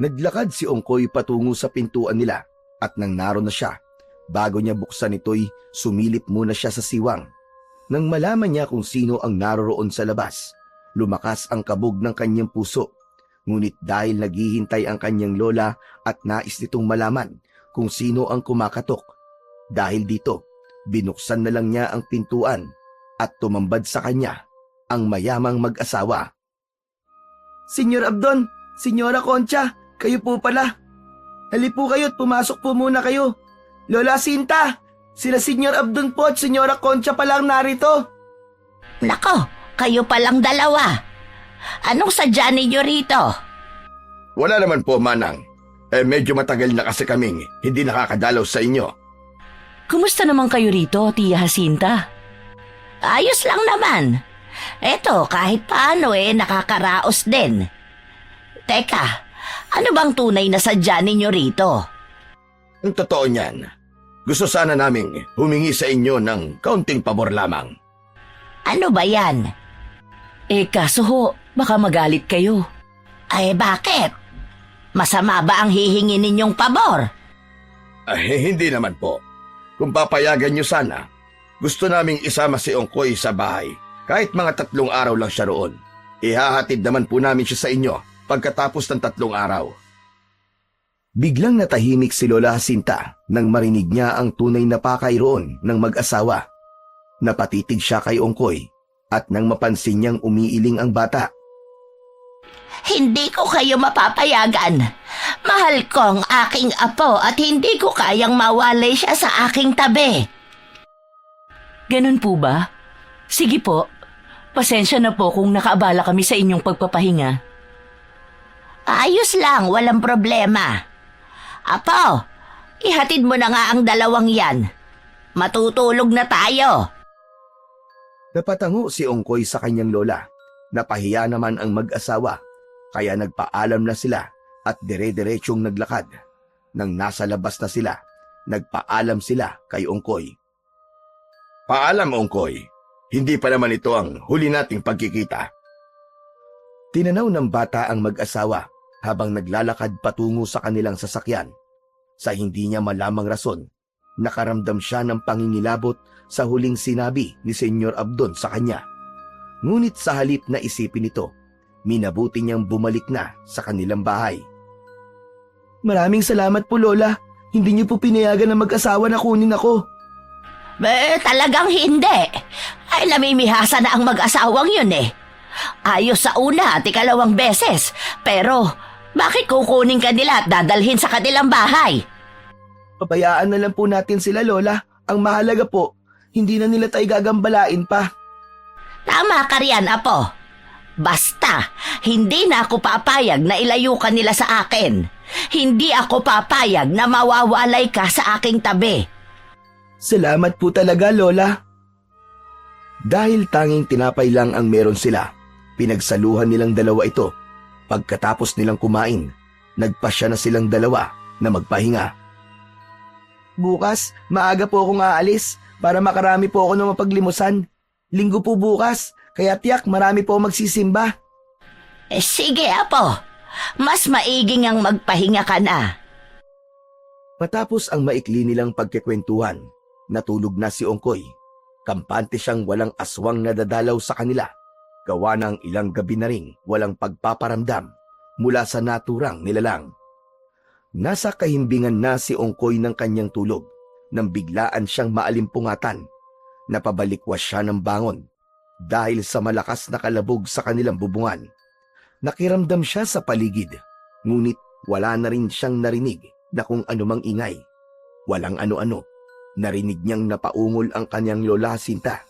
Naglakad si Ongkoy patungo sa pintuan nila at nang naroon na siya, bago niya buksan ito'y sumilip muna siya sa siwang. Nang malaman niya kung sino ang naroroon sa labas, lumakas ang kabog ng kanyang puso. Ngunit dahil naghihintay ang kanyang lola at nais nitong malaman kung sino ang kumakatok, dahil dito, binuksan na lang niya ang pintuan at tumambad sa kanya ang mayamang mag-asawa. Senyor Abdon, Senyora Concha, kayo po pala. Hali po kayo at pumasok po muna kayo. Lola Sinta, sila Senyor Abdon po at Senyora Concha pa lang narito. Nako, kayo palang dalawa. Anong sadya ninyo rito? Wala naman po, Manang. Medyo matagal na kasi kaming hindi nakakadalaw sa inyo. Kumusta naman kayo rito, Tia Jacinta? Ayos lang naman. Eto, kahit paano nakakaraos din. Teka, Ano bang tunay na sadya ninyo rito? Ang totoo niyan, gusto sana naming humingi sa inyo ng kaunting pabor lamang. Ano ba yan? Kaso ho, baka magalit kayo. Ay bakit? Masama ba ang hihingi ninyong pabor? Hindi naman po. Kung papayagan niyo sana, gusto naming isama si Ongkoy sa bahay. Kahit mga 3 araw lang siya roon. Ihahatid naman po namin siya sa inyo pagkatapos ng 3 araw. Biglang natahimik si Lola Jacinta nang marinig niya ang tunay na pakay roon ng mag-asawa. Napatitig siya kay Ongkoy at nang mapansin niyang umiiling ang bata. Hindi ko kayo mapapayagan. Mahal ko ang aking apo at hindi ko kayang mawalay siya sa aking tabi. Ganun po ba? Sige po, pasensya na po kung nakaabala kami sa inyong pagpapahinga. Ayos lang, walang problema. Apo, ihatid mo na nga ang 2 yan. Matutulog na tayo. Napatango si Ongkoy sa kanyang lola. Napahiya naman ang mag-asawa, kaya nagpaalam na sila at dire-diretsyong naglakad. Nang nasa labas na sila, nagpaalam sila kay Ongkoy. Paalam, Ongkoy. Hindi pa naman ito ang huli nating pagkikita. Tinanaw ng bata ang mag-asawa habang naglalakad patungo sa kanilang sasakyan. Sa hindi niya malamang rason, nakaramdam siya ng pangingilabot sa huling sinabi ni Senyor Abdon sa kanya. Ngunit sa halip na isipin ito, minabuti niyang bumalik na sa kanilang bahay. Maraming salamat po, Lola. Hindi niyo po pinayagan ng mag-asawa na kunin ako. Talagang hindi. Ay, namimihasa na ang mag-asawang yun eh. Ayos sa una at 2 beses. Pero, bakit kukunin ka nila at dadalhin sa kanilang bahay? Pabayaan na lang po natin sila, Lola. Ang mahalaga po, hindi na nila tayo gagambalain pa. Tama ka riyan, Apo. Basta, hindi na ako papayag na ilayo ka nila sa akin. Hindi ako papayag na mawawalay ka sa aking tabi. Salamat po talaga, Lola. Dahil tanging tinapay lang ang meron sila, pinagsaluhan nilang 2 ito. Pagkatapos nilang kumain, nagpasya na silang 2 na magpahinga. Bukas, maaga po akong aalis para makarami po ako ng mapaglimusan. Linggo po bukas, kaya tiyak marami po magsisimba. Sige, Apo. Mas maiging ang magpahinga ka na. Matapos ang maikli nilang pagkikwentuhan, natulog na si Ongkoy. Kampante siyang walang aswang na dadalaw sa kanila. Gawa ng ilang gabi na ring walang pagpaparamdam mula sa naturang nilalang. Nasa kahimbingan na si Ongkoy ng kanyang tulog nang biglaan siyang maalimpungatan. Napabalikwas siya ng bangon dahil sa malakas na kalabog sa kanilang bubungan. Nakiramdam siya sa paligid, ngunit wala na rin siyang narinig na kung anumang ingay. Walang ano-ano. Narinig niyang napaungol ang kanyang Lola Jacinta.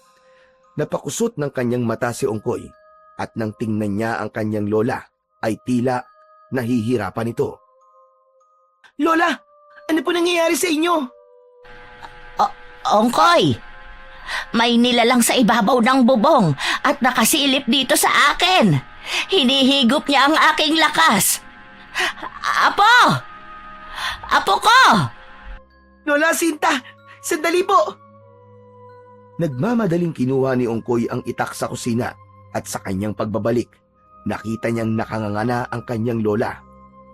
Napakusot ng kanyang mata si Ongkoy at nang tingnan niya ang kanyang lola ay tila nahihirapan ito. Lola, ano po nangyayari sa inyo? Ongkoy, may nilalang sa ibabaw ng bubong at nakasilip dito sa akin. Hinihigop niya ang aking lakas. Apo! Apo ko! Lola Jacinta, sandali po! Nagmamadaling kinuha ni Ongkoy ang itak sa kusina at sa kanyang pagbabalik, nakita niyang nakanganga ang kanyang lola.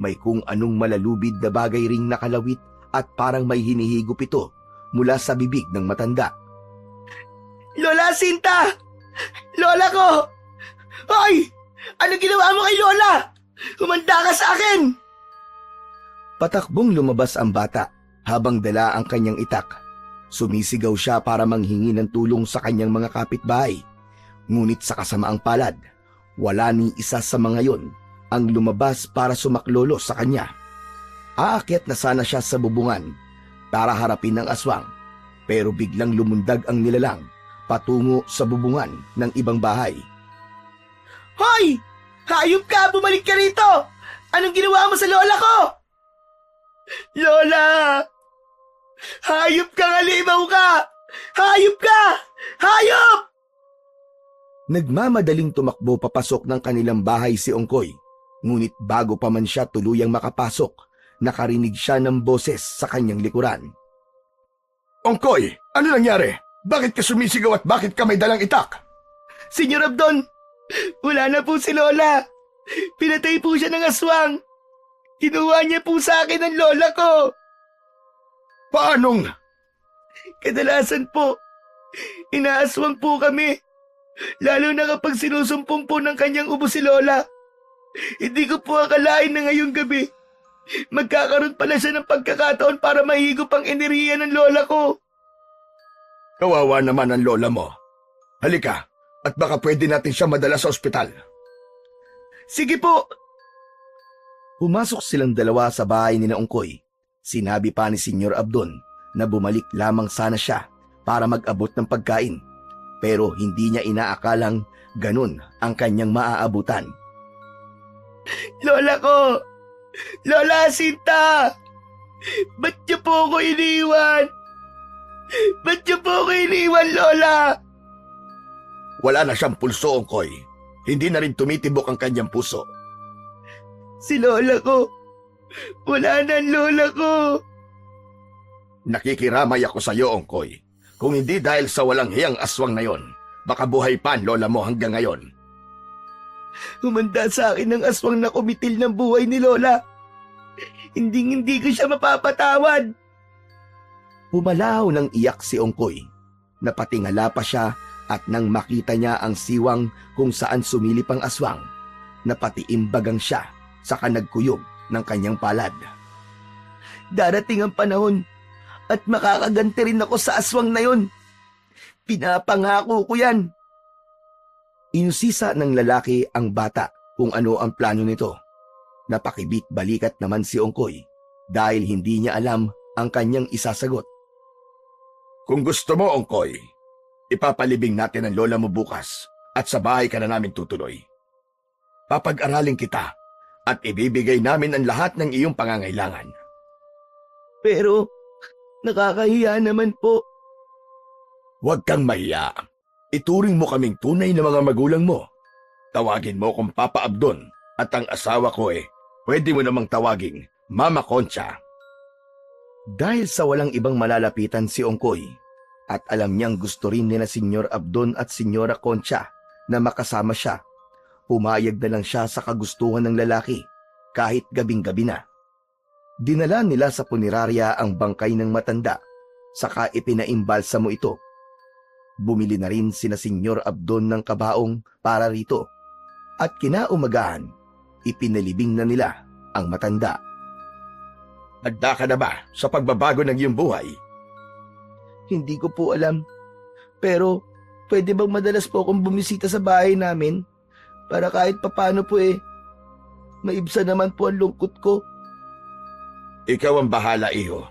May kung anong malalubid na bagay ring nakalawit at parang may hinihigop ito mula sa bibig ng matanda. Lola Jacinta! Lola ko! Hoy! Ano ginawa mo kay Lola? Humanda ka sa akin! Patakbong lumabas ang bata habang dala ang kanyang itak. Sumisigaw siya para manghingi ng tulong sa kanyang mga kapitbahay. Ngunit sa kasamaang palad, wala ni isa sa mga yon ang lumabas para sumaklolo sa kanya. Aakyat na sana siya sa bubungan para harapin ang aswang, pero biglang lumundag ang nilalang patungo sa bubungan ng ibang bahay. Hoy! Hayop ka! Bumalik ka rito! Anong ginawa mo sa lola ko? Lola! Hayop ka! Halimaw ka! Hayop ka! Hayop! Nagmamadaling tumakbo papasok ng kanilang bahay si Ongkoy. Ngunit bago pa man siya tuluyang makapasok, nakarinig siya ng boses sa kanyang likuran. Ongkoy, ano nangyari? Bakit ka sumisigaw at bakit ka may dalang itak? Senyor Abdon, wala na po si Lola. Pinatay po siya ng aswang. Kinuha niya po sa akin ang lola ko. Paanong? Kadalasan po, inaaswang po kami. Lalo na kapag sinusumpong po ng kanyang ubo si Lola. Hindi ko po akalain na ngayong gabi, magkakaroon pala siya ng pagkakataon para mahigop ang enerhiya ng lola ko. Kawawa naman ang lola mo. Halika, at baka pwede natin siya madala sa ospital. Sige po. Pumasok silang dalawa sa bahay ni Ongkoy. Sinabi pa ni Senyor Abdon na bumalik lamang sana siya para mag-abot ng pagkain. Pero hindi niya inaakalang ganun ang kanyang maaabutan. Lola ko! Lola Sinta! Ba't niyo po ako iniwan? Ba't niyo po ako iniwan, Lola? Wala na siyang pulso, Ongkoy. Hindi na rin tumitibok ang kanyang puso. Si Lola ko! Wala na ang Lola ko! Nakikiramay ako sa iyo, Ongkoy. Kung hindi dahil sa walang hiyang aswang na yon, baka buhay pa ang lola mo hanggang ngayon. Humanda sa akin ng aswang na kumitil ng buhay ni Lola. Hindi ko siya mapapatawad. Pumalaw ng iyak si Ongkoy. Napatingala pa siya at nang makita niya ang siwang kung saan sumilip ang aswang, napatiimbagang siya sa kanagkuyog ng kanyang palad. Darating ang panahon at makakaganti rin ako sa aswang na yon. Pinapangako ko yan. Inusisa ng lalaki ang bata kung ano ang plano nito. Napakibit-balikat naman si Ongkoy dahil hindi niya alam ang kanyang isasagot. Kung gusto mo, Ongkoy, ipapalibing natin ang lola mo bukas at sa bahay ka na namin tutuloy. Papag-aralin kita at ibibigay namin ang lahat ng iyong pangangailangan. Pero nakakahiya naman po. Huwag kang mahiya. Ituring mo kaming tunay na mga magulang mo. Tawagin mo kong Papa Abdon at ang asawa ko pwede mo namang tawaging Mama Concha. Dahil sa walang ibang malalapitan si Ongkoy at alam niyang gusto rin nila Senyor Abdon at Senyora Concha na makasama siya, pumayag na lang siya sa kagustuhan ng lalaki kahit gabing-gabi na. Dinala nila sa punerarya ang bangkay ng matanda, saka ipinaimbalsa mo ito. Bumili na rin sina Senyor Abdon ng kabaong para rito at kinaumagahan, ipinalibing na nila ang matanda. Handa ka na ba sa pagbabago ng iyong buhay? Hindi ko po alam. Pero pwede bang madalas po akong bumisita sa bahay namin? Para kahit papano po maibsa naman po ang lungkot ko. Ikaw ang bahala, iho.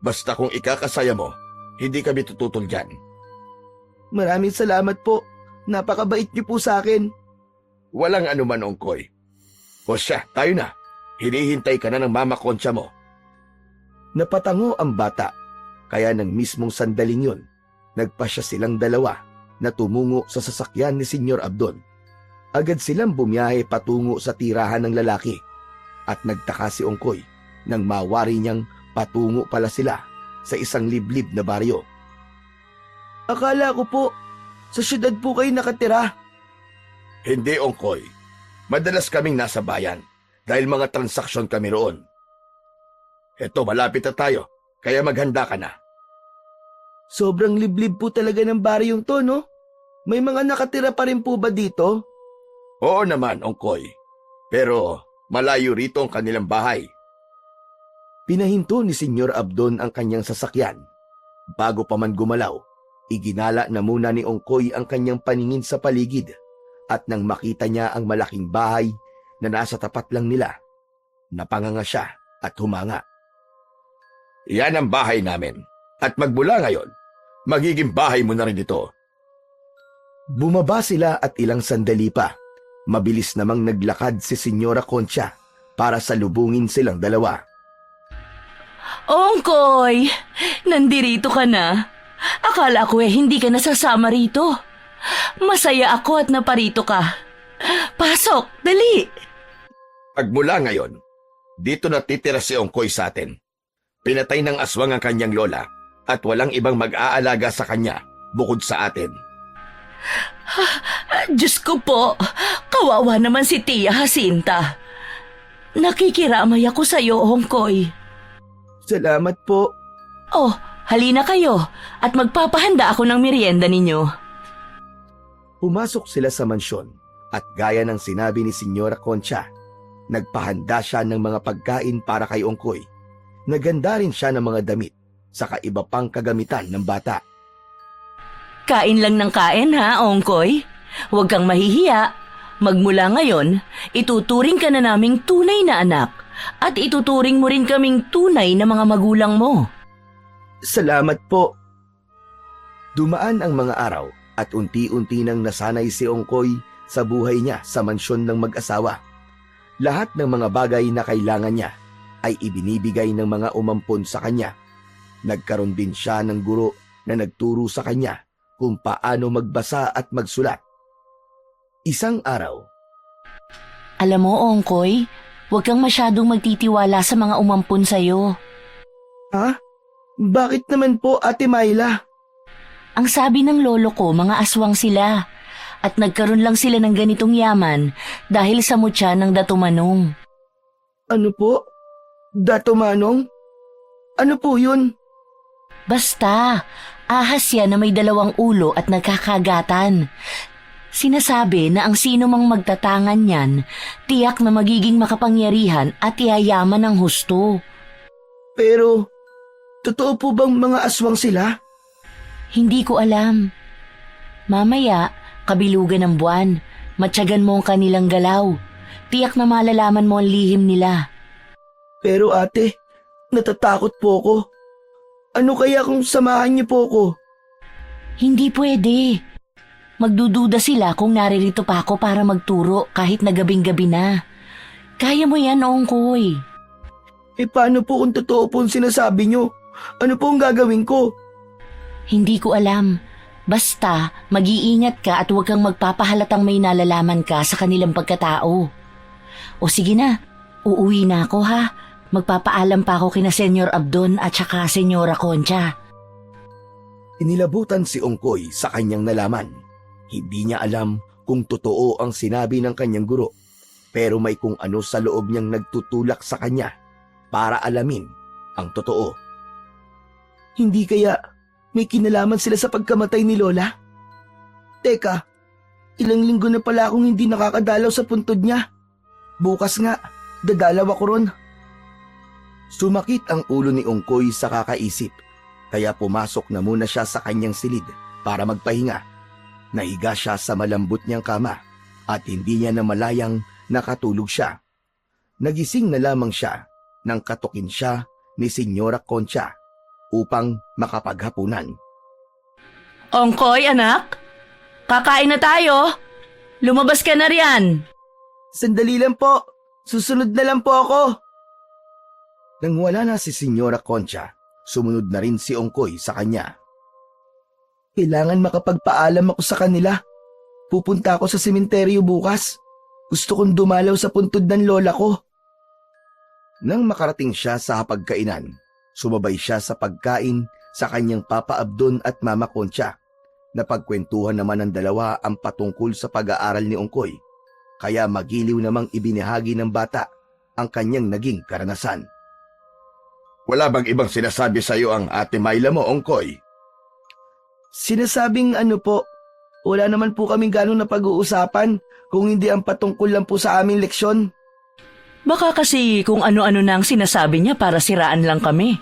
Basta kung ikakasaya mo, hindi kami tututol dyan. Maraming salamat po. Napakabait niyo po sa akin. Walang anuman, Ongkoy. O siya, tayo na. Hinihintay ka na ng Mama Concha mo. Napatango ang bata, kaya nang mismong sandaling yun, nagpasya silang dalawa na tumungo sa sasakyan ni Senyor Abdon. Agad silang bumiyahe patungo sa tirahan ng lalaki at nagtaka si Ongkoy nang mawari niyang patungo pala sila sa isang liblib na baryo. Akala ko po, sa syudad po kayo nakatira. Hindi, Ongkoy. Madalas kaming nasa bayan dahil mga transaksyon kami roon. Eto, malapit na tayo, kaya maghanda ka na. Sobrang liblib po talaga ng baryong to, no? May mga nakatira pa rin po ba dito? Oo naman, Ongkoy. Pero malayo rito ang kanilang bahay. Pinahinto ni Senyor Abdon ang kanyang sasakyan. Bago pa man gumalaw, iginala na muna ni Ongkoy ang kanyang paningin sa paligid at nang makita niya ang malaking bahay na nasa tapat lang nila, napanganga siya at humanga. Yan ang bahay namin. At magmula ngayon, magiging bahay mo na rin ito. Bumaba sila at ilang sandali pa. Mabilis namang naglakad si Senyora Concha para salubungin silang dalawa. Ongkoy, nandirito ka na. Akala ko hindi ka nasasama rito. Masaya ako at naparito ka. Pasok, dali. Pagmula ngayon, dito natitira si Ongkoy sa atin. Pinatay ng aswang ang kanyang lola at walang ibang mag-aalaga sa kanya bukod sa atin. Diyos ko po, kawawa naman si Tia Jacinta. Nakikiramay ako sa iyo, Ongkoy. Salamat po. Oh, halina kayo at magpapahanda ako ng merienda ninyo. Pumasok sila sa mansyon at gaya ng sinabi ni Senyora Concha, nagpahanda siya ng mga pagkain para kay Ongkoy. Naganda rin siya ng mga damit sa iba pang kagamitan ng bata. Kain lang ng kain ha, Ongkoy. Huwag kang mahihiya. Magmula ngayon, ituturing ka na naming tunay na anak at ituturing mo rin kaming tunay na mga magulang mo. Salamat po. Dumaan ang mga araw at unti-unti nang nasanay si Ongkoy sa buhay niya sa mansyon ng mag-asawa. Lahat ng mga bagay na kailangan niya ay ibinibigay ng mga umampon sa kanya. Nagkaroon din siya ng guro na nagturo sa kanya kung paano magbasa at magsulat. Isang araw, Alam mo, Ongkoy, huwag kang masyadong magtitiwala sa mga umampon sa'yo. Ha? Bakit naman po, Ate Myla? Ang sabi ng lolo ko, mga aswang sila. At nagkaroon lang sila ng ganitong yaman dahil sa mutya ng Dato Manong. Ano po? Dato Manong? Ano po yun? Basta, ahas yan na may 2 ulo at nagkakagatan. Sinasabi na ang sino mang magtatangan niyan, tiyak na magiging makapangyarihan at yayaman ng husto. Pero, totoo po bang mga aswang sila? Hindi ko alam. Mamaya, kabilugan ng buwan, matyagan mo ang kanilang galaw. Tiyak na malalaman mo ang lihim nila. Pero ate, natatakot po ako. Ano kaya kung samahan niyo po ako? Hindi pwede. Magdududa sila kung naririto pa ako para magturo kahit na gabing-gabi na. Kaya mo yan, Ongkoy. Paano po kung totoo po ang sinasabi niyo? Ano po ang gagawin ko? Hindi ko alam. Basta, mag-iingat ka at huwag kang magpapahalatang may nalalaman ka sa kanilang pagkatao. O sige na, uuwi na ako ha. Magpapaalam pa ako kina Senyor Abdon at saka Senyora Concha. inilabutan si Ongkoy sa kanyang nalaman. Hindi niya alam kung totoo ang sinabi ng kanyang guro, pero may kung ano sa loob niyang nagtutulak sa kanya para alamin ang totoo. Hindi kaya may kinalaman sila sa pagkamatay ni Lola? Teka, ilang linggo na pala akong hindi nakakadalaw sa puntod niya. Bukas nga, dadalaw ako ron. Sumakit ang ulo ni Ongkoy sa kakaisip, kaya pumasok na muna siya sa kanyang silid para magpahinga. Nahiga siya sa malambot niyang kama at hindi niya namalayang nakatulog siya. Nagising na lamang siya nang katukin siya ni Senyora Concha upang makapaghapunan. Ongkoy, anak? Kakain na tayo. Lumabas ka na riyan. Sandali lang po, susunod na lang po ako. Nang wala na si Senyora Concha, sumunod na rin si Ongkoy sa kanya. Kailangan makapagpaalam ako sa kanila. Pupunta ako sa sementeryo bukas. Gusto kong dumalaw sa puntod ng lola ko. Nang makarating siya sa hapagkainan, sumabay siya sa pagkain sa kanyang Papa Abdon at Mama Concha. Napagkwentuhan naman ng dalawa ang patungkol sa pag-aaral ni Ongkoy, kaya magiliw namang ibinahagi ng bata ang kanyang naging karanasan. Wala bang ibang sinasabi sa iyo ang Ate Myla mo, Ongkoy? Sinasabing ano po, wala naman po kaming ganong napag-uusapan kung hindi ang patungkol lang po sa aming leksyon. Baka kasi kung ano-ano na ang sinasabi niya para siraan lang kami.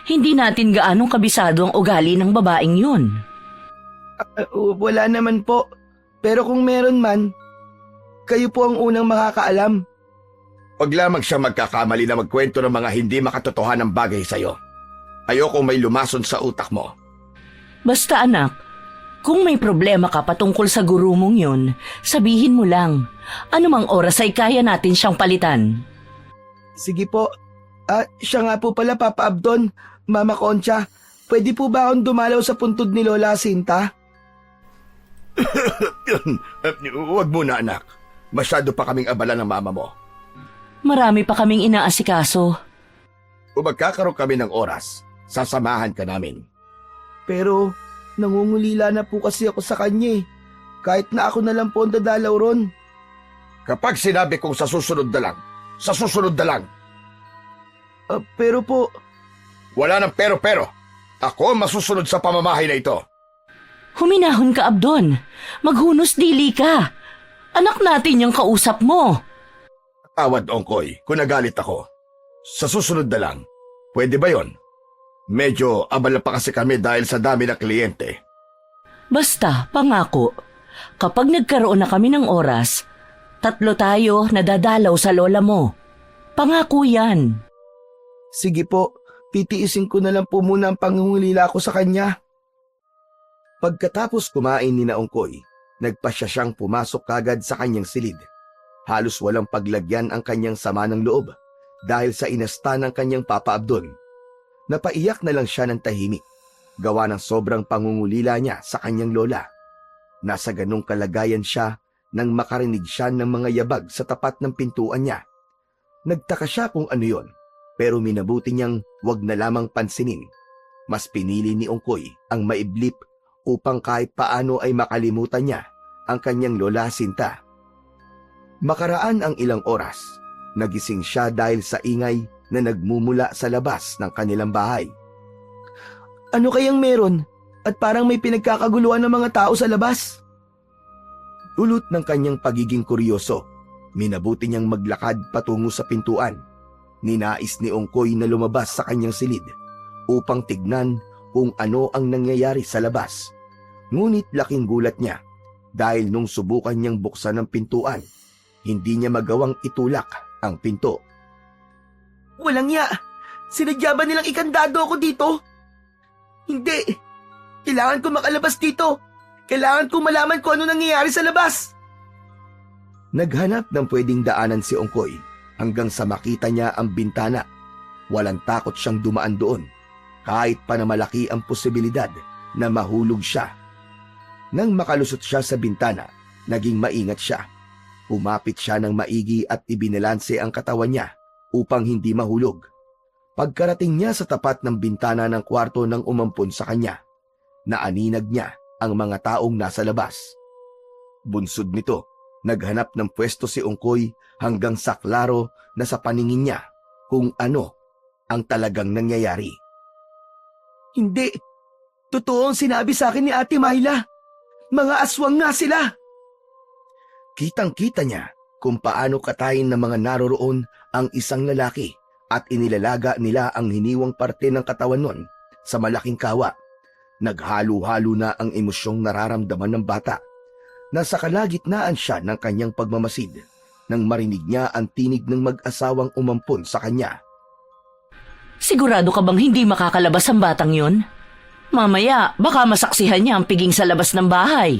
Hindi natin gaanong kabisado ang ugali ng babaeng yun. Wala naman po, pero kung meron man, kayo po ang unang makakaalam. Huwag lamang siya magkakamali na magkwento ng mga hindi makatotohanang bagay sa iyo. Ayokong may lumason sa utak mo. Basta anak, kung may problema ka patungkol sa guru mong yun, sabihin mo lang. Anumang oras ay kaya natin siyang palitan. Sige po. Siya nga po pala, Papa Abdon, Mama Concha, pwede po ba akong dumalaw sa puntod ni Lola Jacinta? Huwag muna, anak. Masyado pa kaming abala ng mama mo. Marami pa kaming inaasikaso. Kung magkakaroon kami ng oras, sasamahan ka namin. Pero nangungulila na po kasi ako sa kanya eh. Kahit na ako na lang po ang dadalaw ron. Kapag sinabi kong sa susunod na lang. Pero po, Wala ng pero-pero. Ako ang masusunod sa pamamahay na ito. Huminahon ka, Abdon. Maghunos dili ka. Anak natin yung kausap mo. Tawad, Ongkoy, kung nagalit ako. Sa susunod na lang. Pwede ba yon? Medyo abala pa kasi kami dahil sa dami ng kliyente. Basta, pangako. Kapag nagkaroon na kami ng oras, 3 tayo na dadalaw sa lola mo. Pangako yan. sige po, titiisin ko na lang po muna ang pangungulila ko sa kanya. Pagkatapos kumain ni Ongkoy, nagpasya siyang pumasok kagad sa kanyang silid. Halos walang paglagyan ang kanyang sama ng loob dahil sa inasta ng kanyang Papa Abdon. Napaiyak na lang siya ng tahimik, gawa ng sobrang pangungulila niya sa kanyang lola. Nasa ganong kalagayan siya nang makarinig siya ng mga yabag sa tapat ng pintuan niya. Nagtaka siya kung ano yon, pero minabuti niyang wag na lamang pansinin. Mas pinili ni Ongkoy ang maiblip upang kahit paano ay makalimutan niya ang kanyang lola Sinta. Makaraan ang ilang oras, nagising siya dahil sa ingay na nagmumula sa labas ng kanilang bahay. Ano kayang meron? At parang may pinagkakaguluhan ng mga tao sa labas. Dulot ng kanyang pagiging kuryoso, minabuti niyang maglakad patungo sa pintuan. Ninais ni Ongkoy na lumabas sa kanyang silid upang tignan kung ano ang nangyayari sa labas. Ngunit laking gulat niya dahil nung subukan niyang buksan ang pintuan, hindi niya magawang itulak ang pinto. Walang ya! Sinadya ba nilang ikandado ako dito? Hindi! Kailangan ko makalabas dito! Kailangan ko malaman kung ano nangyayari sa labas! Naghanap ng pwedeng daanan si Ongkoy hanggang sa makita niya ang bintana. Walang takot siyang dumaan doon, kahit pa na malaki ang posibilidad na mahulog siya. Nang makalusot siya sa bintana, naging maingat siya. Umapit siya ng maigi at ibinalanse ang katawan niya upang hindi mahulog. Pagkarating niya sa tapat ng bintana ng kwarto ng umampon sa kanya, naaninag niya ang mga taong nasa labas. Bunsod nito, naghanap ng pwesto si Ongkoy hanggang sa klaro na sa paningin niya kung ano ang talagang nangyayari. Hindi! Totoo ang sinabi sa akin ni Ate Myla! Mga aswang nga sila! Kitang-kita niya kung paano katayin ng mga naroroon ang isang lalaki at inilalaga nila ang hiniwang parte ng katawan nun sa malaking kawa. Naghalo-halo na ang emosyong nararamdaman ng bata. Nasa kalagitnaan siya ng kanyang pagmamasid nang marinig niya ang tinig ng mag-asawang umampon sa kanya. Sigurado ka bang hindi makakalabas ang batang yon? Mamaya, baka masaksihan niya ang piging sa labas ng bahay.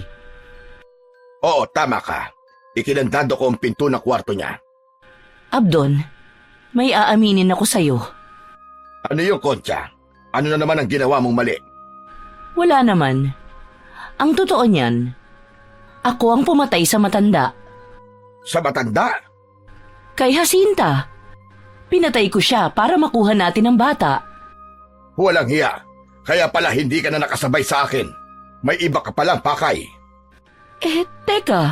Oo, tama ka. Ikinandado ko ang pinto na kwarto niya. Abdon, may aaminin ako sa'yo. Ano yung Concha? Ano na naman ang ginawa mong mali? Wala naman. Ang totoo niyan, ako ang pumatay sa matanda. Sa matanda? Kay Jacinta. Pinatay ko siya para makuha natin ang bata. Walang hiya. Kaya pala hindi ka na nakasabay sa akin. May iba ka palang pakay. Teka.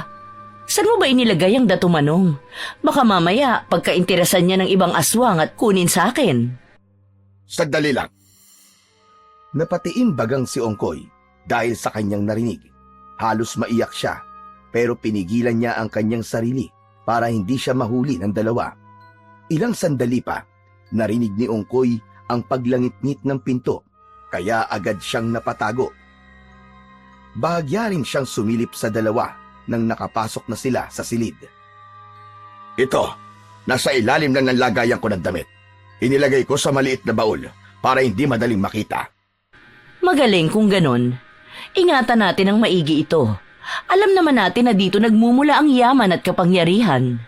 Saan mo ba inilagay ang Dato Manong? Baka mamaya pagkainteresan niya ng ibang aswang at kunin sa akin. Sandali lang. Napatiim bagang si Ongkoy dahil sa kanyang narinig. Halos maiyak siya, pero pinigilan niya ang kanyang sarili para hindi siya mahuli ng dalawa. Ilang sandali pa, narinig ni Ongkoy ang paglangit-ngit ng pinto, kaya agad siyang napatago. Bahagya rin siyang sumilip sa dalawa nang nakapasok na sila sa silid. Ito, nasa ilalim lang ng lagayan ko ng damit. Inilagay ko sa maliit na baul para hindi madaling makita. Magaling kung ganon. Ingatan natin ang maigi ito. Alam naman natin na dito nagmumula ang yaman at kapangyarihan.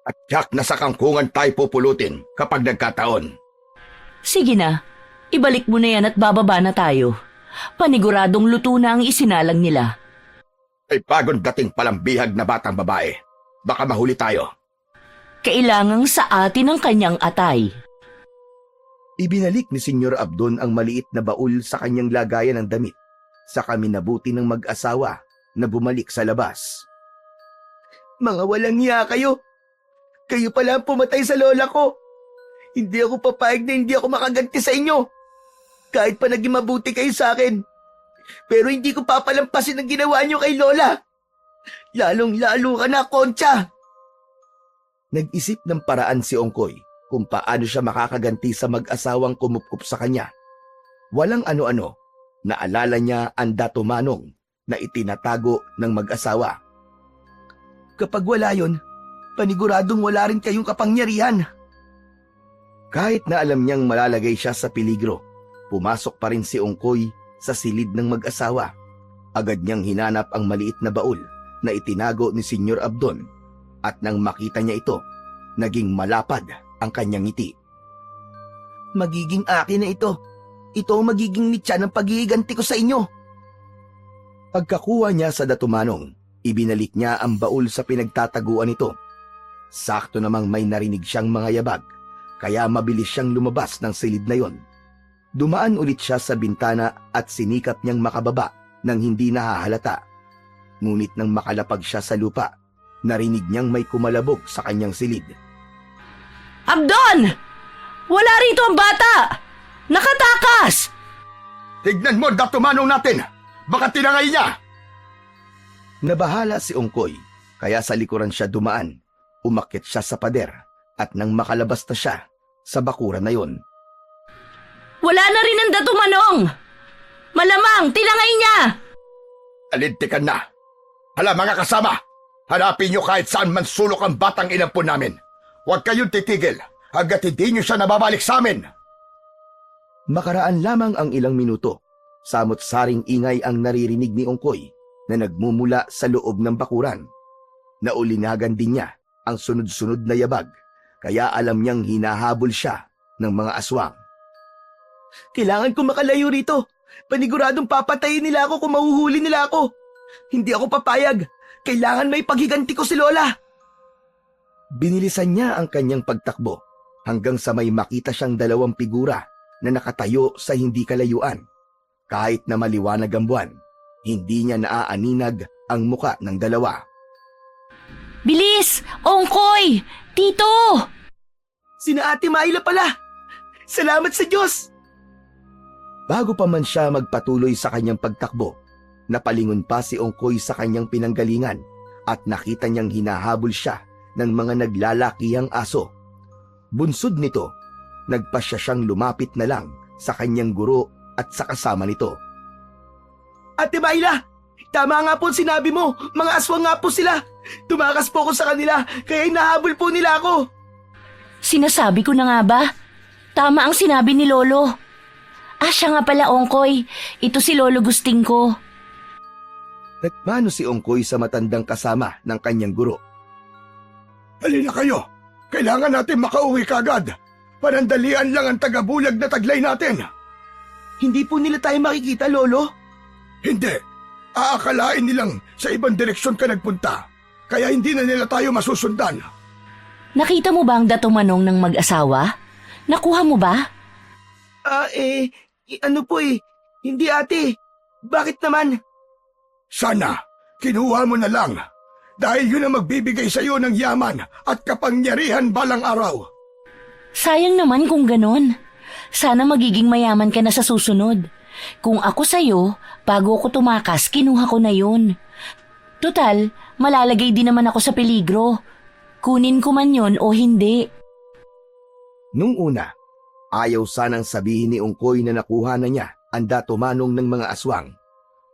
At tiyak na sa kangkungan tayo pupulutin kapag nagkataon. Sige na, ibalik mo na yan at bababa na tayo. Paniguradong luto na ang isinalang nila. Ay bagong dating palang bihag na batang babae. Baka mahuli tayo. Kailangang sa atin ang kanyang atay. Ibinalik ni Senyor Abdon ang maliit na baul sa kanyang lagayan ng damit sa kaminabuti ng mag-asawa na bumalik sa labas. Mga walang hiya kayo. Kayo pala ang pumatay sa lola ko. Hindi ako papayag na hindi ako makaganti sa inyo. Kahit pa naging mabuti kayo sa akin. Pero hindi ko papalampasin ang ginawa niyo kay lola. Lalong-lalo ka na, Concha. Nag-isip ng paraan si Ongkoy kung paano siya makakaganti sa mag-asawang kumupkup sa kanya. Walang ano-ano, naalala niya ang Dato Manong na itinatago ng mag-asawa. Kapag wala yon, paniguradong wala rin kayong kapangyarihan. Kahit na alam niyang malalagay siya sa peligro, pumasok pa rin si Ongkoy sa silid ng mag-asawa. Agad niyang hinanap ang maliit na baul na itinago ni Senyor Abdon at nang makita niya ito, naging malapad ang kanyang ngiti. Magiging akin na ito. Ito ang magiging mitya ng paghihiganti ko sa inyo. Pagkakuha niya sa Dato Manong, ibinalik niya ang baul sa pinagtataguan nito. Sakto namang may narinig siyang mga yabag, kaya mabilis siyang lumabas ng silid na yon. Dumaan ulit siya sa bintana at sinikap niyang makababa nang hindi nahahalata. Ngunit nang makalapag siya sa lupa, narinig niyang may kumalabog sa kanyang silid. Abdon! Wala rito ang bata! Nakatakas! Tignan mo, Dato Manong natin! Baka tinangay niya! Nabahala si Ongkoy, kaya sa likuran siya dumaan. Umakyat siya sa pader at nang makalabas na siya sa bakuran na yon. Wala na rin ang Dato Manong! Malamang, tinangay niya! Alintikan na! Hala mga kasama! Hanapin niyo kahit saan man sulok ang batang inampun namin. Huwag kayong titigil hanggat hindi niyo siya nababalik sa amin. Makaraan lamang ang ilang minuto, samot-saring ingay ang naririnig ni Ongkoy na nagmumula sa loob ng bakuran. Naulinagan din niya ang sunod-sunod na yabag, kaya alam niyang hinahabol siya ng mga aswang. Kailangan ko makalayo rito. Paniguradong papatayin nila ako kung mahuhuli nila ako. Hindi ako papayag. Kailangan may paghiganti ko si Lola. Binilisan niya ang kanyang pagtakbo hanggang sa may makita siyang dalawang figura na nakatayo sa hindi kalayuan. Kahit na maliwanag ang buwan, hindi niya naaaninag ang muka ng dalawa. Bilis! Ongkoy! Tito! Sina Ate Myla pala. Salamat sa Diyos. Bago pa man siya magpatuloy sa kanyang pagtakbo, napalingon pa si Ongkoy sa kanyang pinanggalingan at nakita niyang hinahabol siya ng mga naglalakihang aso. Bunsod nito, nagpasya siyang lumapit na lang sa kanyang guro at sa kasama nito. Ate Myla, tama nga po sinabi mo. Mga aswang nga po sila. Tumakas po ako sa kanila, kaya hinahabol po nila ako. Sinasabi ko na nga ba? Tama ang sinabi ni Lolo. Siya nga pala, Ongkoy. Ito si Lolo Gusting ko. Nagmano si Ongkoy sa matandang kasama ng kanyang guro. Halina kayo! Kailangan natin makauwi kagad! Panandalian lang ang tagabulag na taglay natin! Hindi po nila tayo makikita, Lolo. Hindi! Aakalain nilang sa ibang direksyon ka nagpunta, kaya hindi na nila tayo masusundan. Nakita mo ba ang Dato Manong ng mag-asawa? Nakuha mo ba? Ano po hindi ate. Bakit naman? Sana, kinuha mo na lang. Dahil yun ang magbibigay sa iyo ng yaman at kapangyarihan balang araw. Sayang naman kung ganon. Sana magiging mayaman ka na sa susunod. Kung ako sa'yo, bago ako tumakas, kinuha ko na yun. Total, malalagay din naman ako sa peligro. Kunin ko man yun o hindi. Nung una, ayaw sanang sabihin ni Ongkoy na nakuha na niya ang Dato Manong ng mga aswang.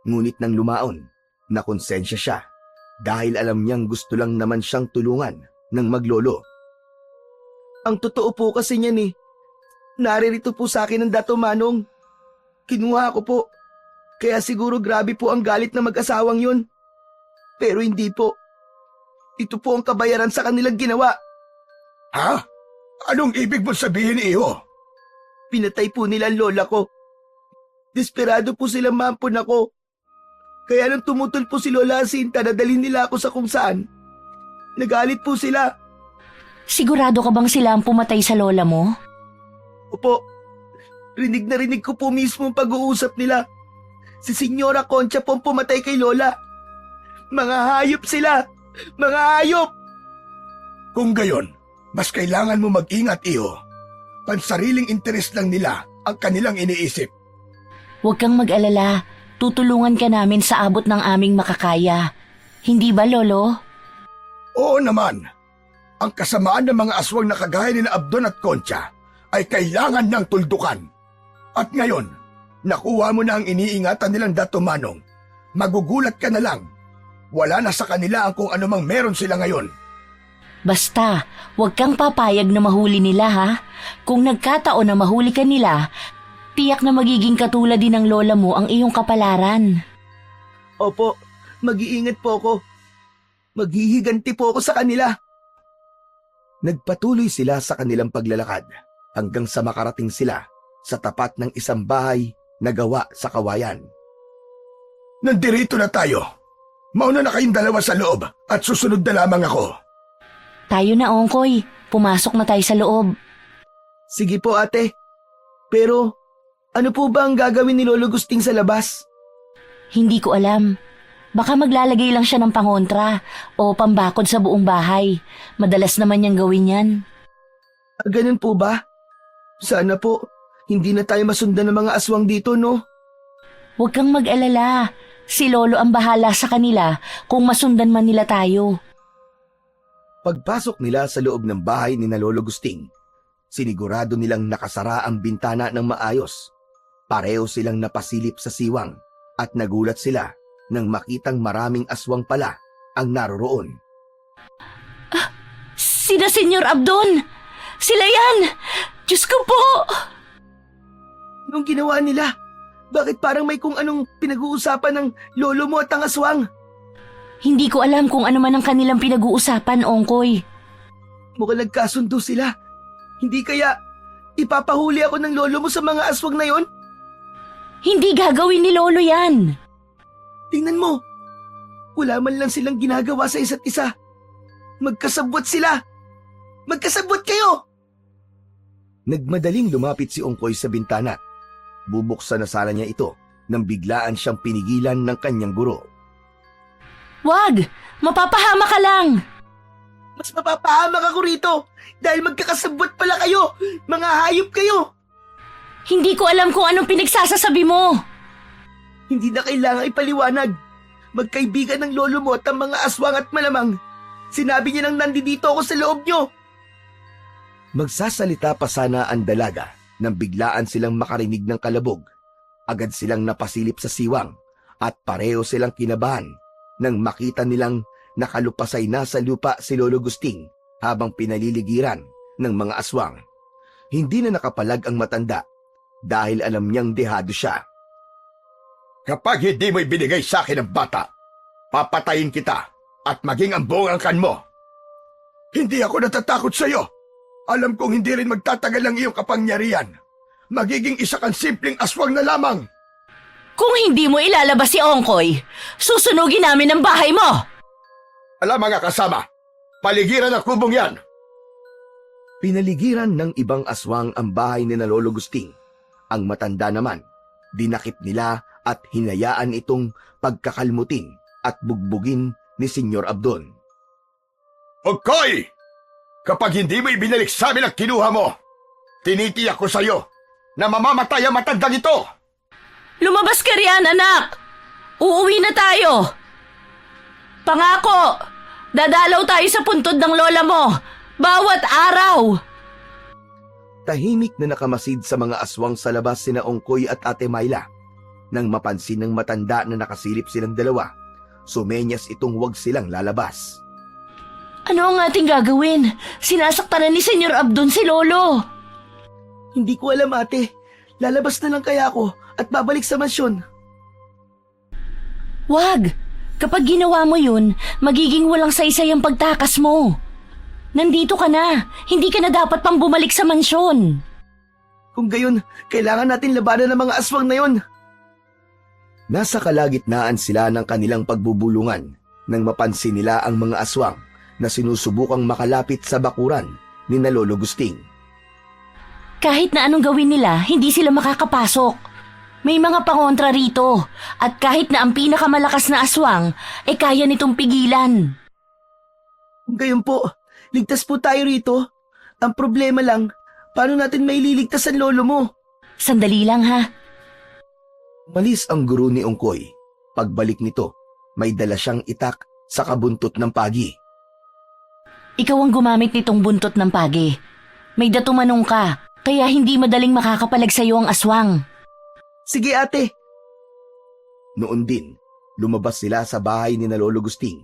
Ngunit nang lumaon, nakonsensya siya dahil alam niyang gusto lang naman siyang tulungan ng maglolo. Ang totoo po kasi niyan naririto po sa akin ang Dato Manong. Kinuha ko po. Kaya siguro grabe po ang galit na mag-asawang yun. Pero hindi po. Ito po ang kabayaran sa kanilang ginawa. Ha? Anong ibig mo sabihin, iho? Pinatay po nila ang lola ko. Desperado po silang maampun ako. Kaya nang tumutol po si Lola Jacinta na dalhin nila ako sa kung saan, nagalit po sila. Sigurado ka bang sila ang pumatay sa lola mo? Opo, rinig na rinig ko po mismo ang pag-uusap nila. Si Senyora Concha po ang pumatay kay Lola. Mga hayop sila! Mga hayop! Kung gayon, mas kailangan mo mag-ingat, iho. Pansariling interes lang nila ang kanilang iniisip. Huwag kang mag-alala. Tutulungan ka namin sa abot ng aming makakaya. Hindi ba, Lolo? Oo naman. Ang kasamaan ng mga aswang na kagaya ni Abdon at Concha ay kailangan ng tuldukan. At ngayon, nakuha mo na ang iniingatan nilang Dato Manong. Magugulat ka na lang. Wala na sa kanila ang kung anumang meron sila ngayon. Basta, huwag kang papayag na mahuli nila, ha? Kung nagkataon na mahuli ka nila, tiyak na magiging katulad din ng lola mo ang iyong kapalaran. Opo, mag-iingat po ako. Maghihiganti po ako sa kanila. Nagpatuloy sila sa kanilang paglalakad hanggang sa makarating sila sa tapat ng isang bahay na gawa sa kawayan. Nandirito na tayo. Mauna na kayong dalawa sa loob at susunod na lamang ako. Tayo na, Ongkoy. Pumasok na tayo sa loob. Sige po ate. Pero ano po ba ang gagawin ni Lolo Gusting sa labas? Hindi ko alam. Baka maglalagay lang siya ng pangontra o pambakod sa buong bahay. Madalas naman niyang gawin yan. Ganun po ba? Sana po, hindi na tayo masundan ng mga aswang dito, no? Huwag kang mag-alala. Si Lolo ang bahala sa kanila kung masundan man nila tayo. Pagpasok nila sa loob ng bahay ni na Lolo Gusting, sinigurado nilang nakasara ang bintana ng maayos. Pareho silang napasilip sa siwang at nagulat sila nang makitang maraming aswang pala ang naroroon. Sina Senyor Abdon! Sila yan! Diyos ko po! Anong ginawa nila? Bakit parang may kung anong pinag-uusapan ng lolo mo at ang aswang? Hindi ko alam kung ano man ang kanilang pinag-uusapan, Ongkoy. Mukhang nagkasundo sila. Hindi kaya ipapahuli ako ng lolo mo sa mga aswang na yon? Hindi gagawin ni Lolo yan. Tingnan mo. Wala man lang silang ginagawa sa isa't isa. Magkasabwat sila. Magkasabwat kayo! Nagmadaling lumapit si Ongkoy sa bintana. Bubuksan na sana niya ito nang biglaan siyang pinigilan ng kanyang guro. Wag! Mapapahama ka lang! Mas mapapahamak ako rito dahil magkakasabwat pala kayo. Mga hayop kayo. Hindi ko alam kung anong pinagsasasabi mo. Hindi na kailangang ipaliwanag. Magkaibigan ng lolo mo at ang mga aswang at malamang. Sinabi niya nang nandito ako sa loob niyo. Magsasalita pa sana ang dalaga nang biglaan silang makarinig ng kalabog. Agad silang napasilip sa siwang at pareho silang kinabahan nang makita nilang nakalupasay na sa lupa si Lolo Gusting habang pinaliligiran ng mga aswang. Hindi na nakapalag ang matanda dahil alam niyang dehado siya. Kapag hindi mo ibinigay sa akin ang bata, papatayin kita at maging ang buong angkan mo. Hindi ako natatakot sa iyo. Alam kong hindi rin magtatagal ang iyong kapangyarihan. Magiging isa kang simpleng aswang na lamang. Kung hindi mo ilalabas si Ongkoy, susunugin namin ang bahay mo! Alam mga kasama, paligiran ang kubong yan. Pinaligiran ng ibang aswang ang bahay ni na Lolo Gusting. Ang matanda naman, dinakip nila at hinayaan itong pagkakalmutin at bugbugin ni Senyor Abdon. Ongkoy! Kapag hindi mo ibinalik sa amin ang kinuha mo, tinitiyak ko sa iyo na mamamatay ang matandang ito. Lumabas ka riyan, anak! Uuwi na tayo! Pangako! Dadalaw tayo sa puntod ng lola mo! Bawat araw! Tahimik na nakamasid sa mga aswang sa labas sina Ongkoy at Ate Myla. Nang mapansin ng matanda na nakasilip silang dalawa, sumenyas itong huwag silang lalabas. Ano ang ating gagawin? Sinasaktan na ni Senyor Abdon si Lolo. Hindi ko alam ate. Lalabas na lang kaya ako at babalik sa mansyon. Wag! Kapag ginawa mo yun, magiging walang saysay ang pagtakas mo. Nandito ka na. Hindi ka na dapat pang bumalik sa mansyon. Kung gayon, kailangan natin labanan ng mga aswang na yon. Nasa kalagitnaan sila ng kanilang pagbubulungan nang mapansin nila ang mga aswang na sinusubukang makalapit sa bakuran ni na Lolo Gusting. Kahit na anong gawin nila, hindi sila makakapasok. May mga pangontra rito at kahit na ang pinakamalakas na aswang, kaya nitong pigilan. Gayon po, ligtas po tayo rito. Ang problema lang, paano natin maililigtas ang lolo mo? Sandali lang ha. Malis ang guro ni Ongkoy. Pagbalik nito, may dala siyang itak sa kabuntot ng pagi. Ikaw ang gumamit nitong buntot ng pagi. May datumanong ka, kaya hindi madaling makakapalag sa'yo ang aswang. Sige ate. Noon din, lumabas sila sa bahay ni na Lolo Gusting.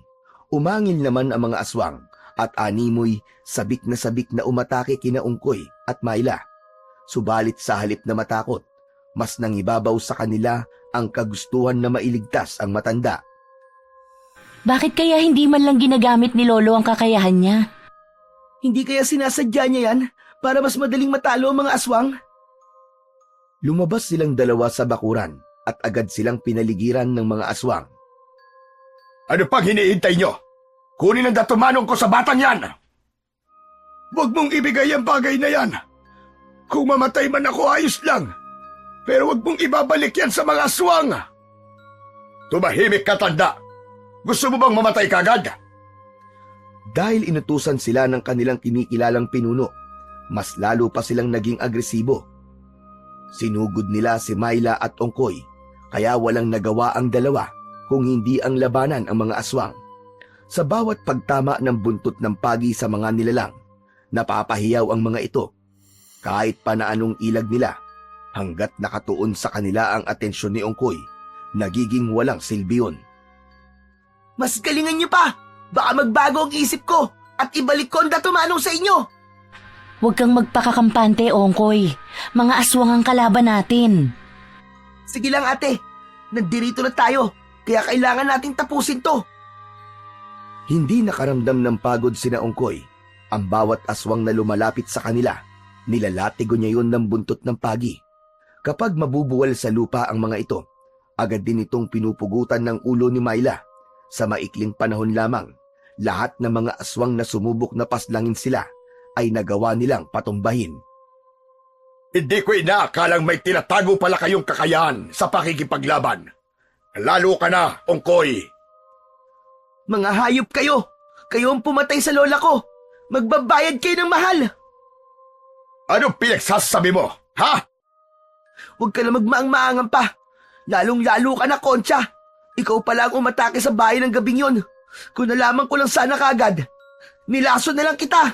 Umangil naman ang mga aswang at animoy sabik na umatake kina Ongkoy at Myla. Subalit sa halip na matakot, mas nangibabaw sa kanila ang kagustuhan na mailigtas ang matanda. Bakit kaya hindi man lang ginagamit ni Lolo ang kakayahan niya? Hindi kaya sinasadya niya yan para mas madaling matalo ang mga aswang? Lumabas silang dalawa sa bakuran at agad silang pinaligiran ng mga aswang. Ano pang hinihintay nyo? Kunin ang datumanong ko sa batang yan! Huwag mong ibigay ang bagay na yan. Kung mamatay man ako, ayos lang. Pero huwag mong ibabalik yan sa mga aswang. Tumahimik ka, tanda. Gusto mo bang mamatay kagad? Dahil inutusan sila ng kanilang kinikilalang pinuno, mas lalo pa silang naging agresibo. Sinugod nila si Myla at Ongkoy, kaya walang nagawa ang dalawa kung hindi ang labanan ang mga aswang. Sa bawat pagtama ng buntot ng pagi sa mga nilalang, napapahiyaw ang mga ito. Kahit pa na anong ilag nila, hanggat nakatuon sa kanila ang atensyon ni Ongkoy, nagiging walang silbi yun. Mas galingan niyo pa! Baka magbago ang isip ko at ibalik ko ang datumanong sa inyo! Huwag kang magpakakampante, Ongkoy. Mga aswang ang kalaban natin. Sige lang ate, nandirito na tayo, kaya kailangan nating tapusin to. Hindi nakaramdam ng pagod sina Ongkoy. Ang bawat aswang na lumalapit sa kanila, nilalatigo niya yun ng buntot ng pagi. Kapag mabubuwal sa lupa ang mga ito, agad din itong pinupugutan ng ulo ni Myla. Sa maikling panahon lamang, lahat ng mga aswang na sumubok na paslangin sila ay nagawa nilang patumbahin. Hindi ko inaakalang may tinatago pala kayong kakayahan sa pakikipaglaban. Lalo ka na, Ongkoy. Mga hayop kayo! Kayo ang pumatay sa lola ko! Magbabayad kayo ng mahal! Anong pinagsasabi mo, ha? Huwag ka na magmaang-maangan pa! Lalong-lalo ka na, Concha! Ikaw pala ang umatake sa bahay ng gabing yon. Kung nalaman ko lang sana kagad, nilaso na lang kita!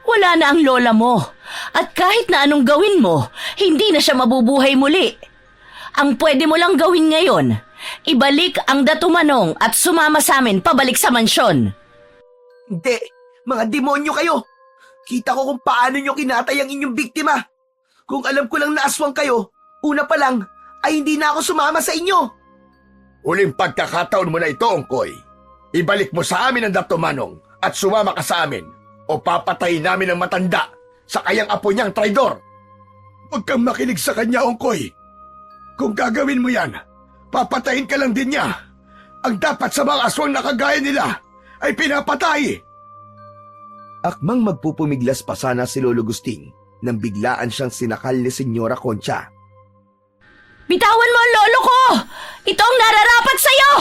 Wala na ang lola mo. At kahit na anong gawin mo, hindi na siya mabubuhay muli. Ang pwede mo lang gawin ngayon, ibalik ang datumanong at sumama sa amin pabalik sa mansyon. Hindi! Mga demonyo kayo! Kita ko kung paano nyo kinatay ang inyong biktima. Kung alam ko lang na aswang kayo, una pa lang, ay hindi na ako sumama sa inyo. Uling pagkakataon mo na ito, Ongkoy. Ibalik mo sa amin ang datumanong at sumama ka sa amin o papatayin namin ang matanda sa kayang apo niyang traidor. Huwag kang makinig sa kanya, Ongkoy. Kung gagawin mo yan, papatayin ka lang din niya. Ang dapat sa mga aswang na kagaya nila ay pinapatay. Akmang magpupumiglas pa sana si Lolo Gusting nang biglaan siyang sinakal ni Senyora Concha. Bitawan mo ang lolo ko! Ito ang nararapat sa'yo!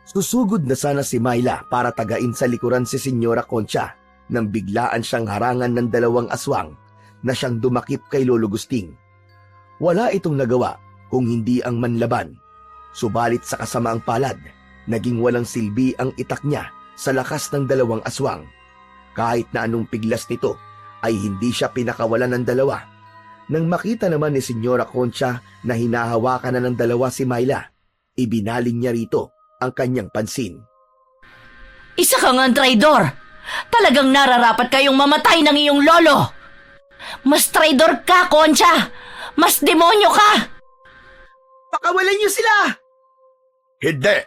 Susugod na sana si Myla para tagain sa likuran si Senyora Concha nang biglaan siyang harangan ng dalawang aswang na siyang dumakip kay Lolo Gusting. Wala itong nagawa kung hindi ang manlaban. Subalit sa kasamaang palad, naging walang silbi ang itak niya sa lakas ng dalawang aswang. Kahit na anong piglas nito ay hindi siya pinakawalan ng dalawa. Nang makita naman ni Senyora Concha na hinahawakan na ng dalawa si Myla, ibinaling niya rito ang kanyang pansin. Isa ka ngang traidor! Talagang nararapat kayong mamatay ng iyong lolo! Mas traidor ka, Concha! Mas demonyo ka! Pakawalan niyo sila! Hindi!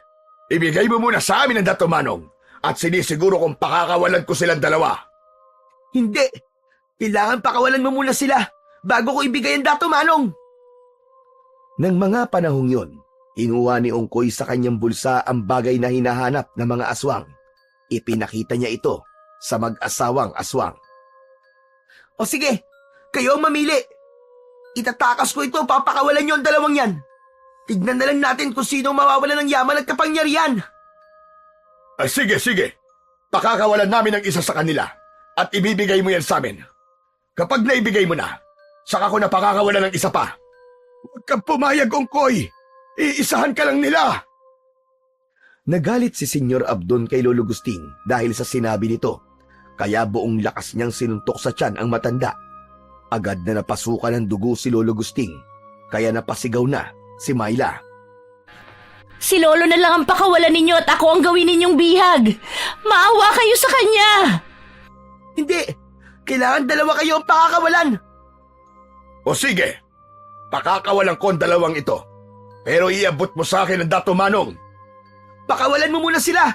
Ibigay mo muna sa amin ang datumanong at sinisiguro kong pakakawalan ko silang dalawa. Hindi! Kailangan pakawalan mo muna sila bago ko ibigay ang datumanong. Nang mga panahong yun, Inuha ni Ongkoy sa kanyang bulsa ang bagay na hinahanap ng mga aswang. Ipinakita niya ito sa mag-asawang aswang. O sige, kayo ang mamili. Itatakas ko ito, papakawalan niyo ang dalawang yan. Tignan na lang natin kung sino mawawalan ng yaman at kapangyarihan. Sige, sige. Pakakawalan namin ang isa sa kanila at ibibigay mo yan sa amin. Kapag naibigay mo na, saka ko na pakakawalan ng isa pa. Huwag kang pumayag, Ongkoy. Iisahan ka lang nila. Nagalit si Senyor Abdon kay Lolo Gusting dahil sa sinabi nito, kaya buong lakas niyang sinuntok sa tiyan ang matanda. Agad na napasukan ng dugo si Lolo Gusting, kaya napasigaw na si Myla. Si Lolo na lang ang pakawalan ninyo at ako ang gawin ninyong bihag. Maawa kayo sa kanya. Hindi, kailangan dalawa kayo ang pakakawalan. O sige, pakakawalan ko ang dalawang ito. Pero iabot mo sa akin ang Dato Manong. Pakawalan mo muna sila.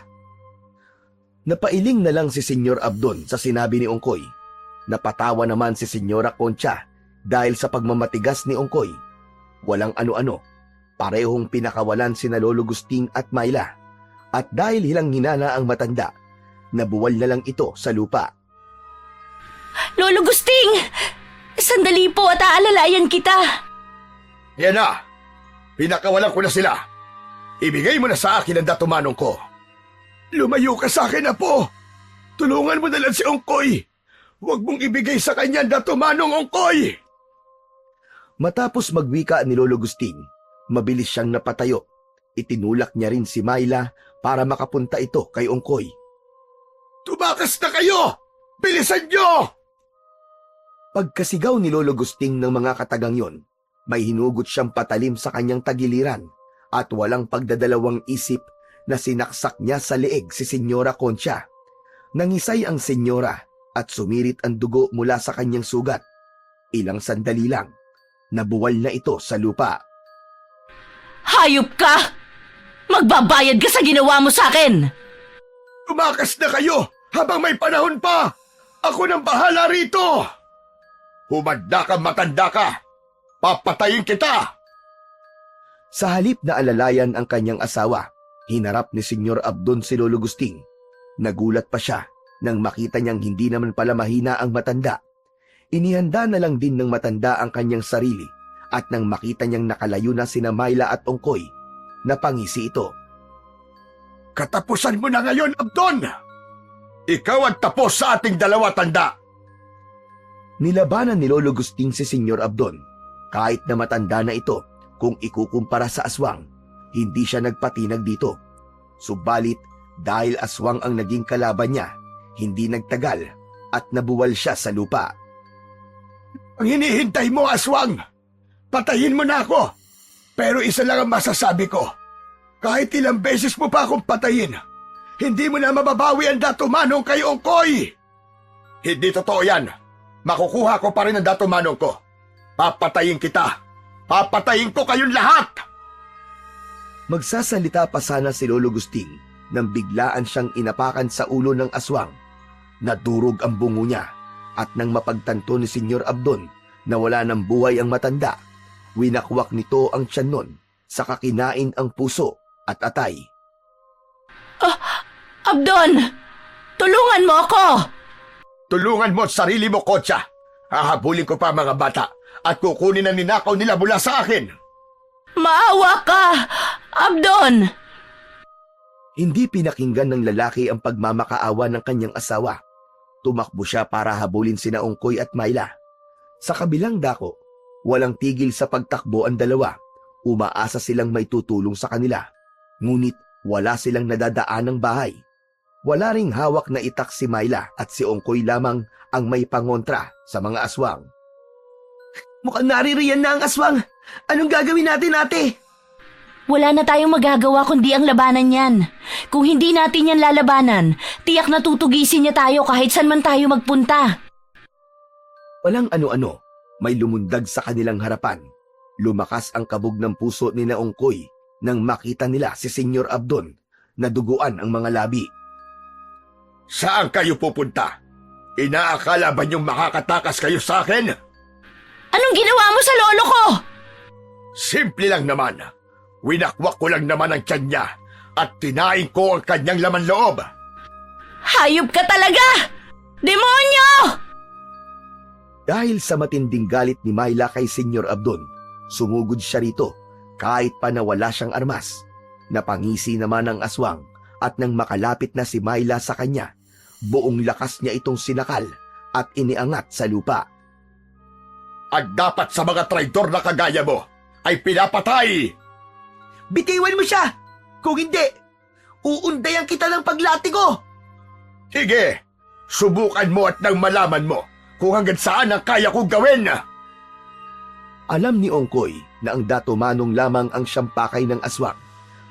Napailing na lang si Senyor Abdon sa sinabi ni Ongkoy. Napatawa naman si Senyora Concha dahil sa pagmamatigas ni Ongkoy. Walang ano-ano, parehong pinakawalan sina Lolo Gusting at Myla. At dahil hilang hinana ang matanda, nabuwal na lang ito sa lupa. Lolo Gusting! Sandali po at aalalayan kita. Yan na, pinakawalan ko na sila. Ibigay mo na sa akin ang Dato Manong ko. Lumayo ka sa akin, Apo. Tulungan mo na lang si Ongkoy. Huwag mong ibigay sa kanya ang Dato Manong, Ongkoy. Matapos magwika ni Lolo Gusting, mabilis siyang napatayo. Itinulak niya rin si Myla para makapunta ito kay Ongkoy. Tumakas na kayo! Bilisan nyo! Pagkasigaw ni Lolo Gusting ng mga katagang yon, may hinugot siyang patalim sa kanyang tagiliran at walang pagdadalawang isip na sinaksak niya sa leeg si Senyora Concha. Nangisay ang senyora at sumirit ang dugo mula sa kanyang sugat. Ilang sandali lang, nabuwal na ito sa lupa. Hayop ka! Magbabayad ka sa ginawa mo sa akin! Tumakas na kayo habang may panahon pa! Ako nang bahala rito! Humanda ka, matanda ka! Papatayin kita! Sa halip na alalayan ang kanyang asawa, hinarap ni Senyor Abdon si Lolo Gusting. Nagulat pa siya nang makita niyang hindi naman pala mahina ang matanda. Inihanda na lang din ng matanda ang kanyang sarili at nang makita niyang nakalayo na sina Myla at Ongkoy, napangisi ito. Katapusan mo na ngayon, Abdon! Ikaw ang tapos sa ating dalawa, tanda! Nilabanan ni Lolo Gusting si Senyor Abdon. Kahit na matanda na ito, kung ikukumpara sa aswang, hindi siya nagpatinag dito. Subalit, dahil aswang ang naging kalaban niya, hindi nagtagal at nabuwal siya sa lupa. Ang hinihintay mo, aswang! Patayin mo na ako! Pero isa lang ang masasabi ko. Kahit ilang beses mo pa akong patayin, hindi mo na mababawi ang Dato Manong kay Ongkoy! Hindi totoo yan. Makukuha ko pa rin ang Dato Manong ko. Papatayin kita! Papatayin ko kayong lahat! Magsasalita pa sana si Lolo Gusting nang biglaan siyang inapakan sa ulo ng aswang. Nadurog ang bungo niya at nang mapagtanto ni Senyor Abdon na wala ng buhay ang matanda, winakwak nito ang tiyan nun sa kakinain ang puso at atay. Abdon! Tulungan mo ako! Tulungan mo at sarili mo, Kotsa. Hahabulin ko pa mga bata at kukunin ang ninakaw nila mula sa akin. Maawa ka! Abdon! Hindi pinakinggan ng lalaki ang pagmamakaawa ng kanyang asawa. Tumakbo siya para habulin sina Ongkoy at Myla. Sa kabilang dako, walang tigil sa pagtakbo ang dalawa. Umaasa silang may tutulong sa kanila. Ngunit wala silang nadadaan ng bahay. Wala ring hawak na itak si Myla at si Ongkoy lamang ang may pangontra sa mga aswang. Mukhang naririyan na ang aswang. Anong gagawin natin, ate? Wala na tayong magagawa kundi ang labanan yan. Kung hindi natin yan lalabanan, tiyak na tutugisin niya tayo kahit saan man tayo magpunta. Walang ano-ano, may lumundag sa kanilang harapan. Lumakas ang kabog ng puso ni na Ongkoy nang makita nila si Senyor Abdon na duguan ang mga labi. Saan kayo pupunta? Inaakala ba niyong makakatakas kayo sa akin? Anong ginawa mo sa lolo ko? Simple lang naman. Winakwak ko lang naman ang tiyan niya at tinaing ko ang kanyang laman loob. Hayop ka talaga! Demonyo! Dahil sa matinding galit ni Myla kay Senyor Abdon, sumugod siya rito kahit pa na wala siyang armas. Napangisi naman ang aswang at nang makalapit na si Myla sa kanya, buong lakas niya itong sinakal at iniangat sa lupa. At dapat sa mga traidor na kagaya mo ay pinapatay! Bitiwan mo siya! Kung hindi, uundayan kita ng paglatigo! Sige, subukan mo at nang malaman mo kung hanggang saan ang kaya kong gawin. Alam ni Ongkoy na ang Dato Manong lamang ang siyang pakay ng aswang,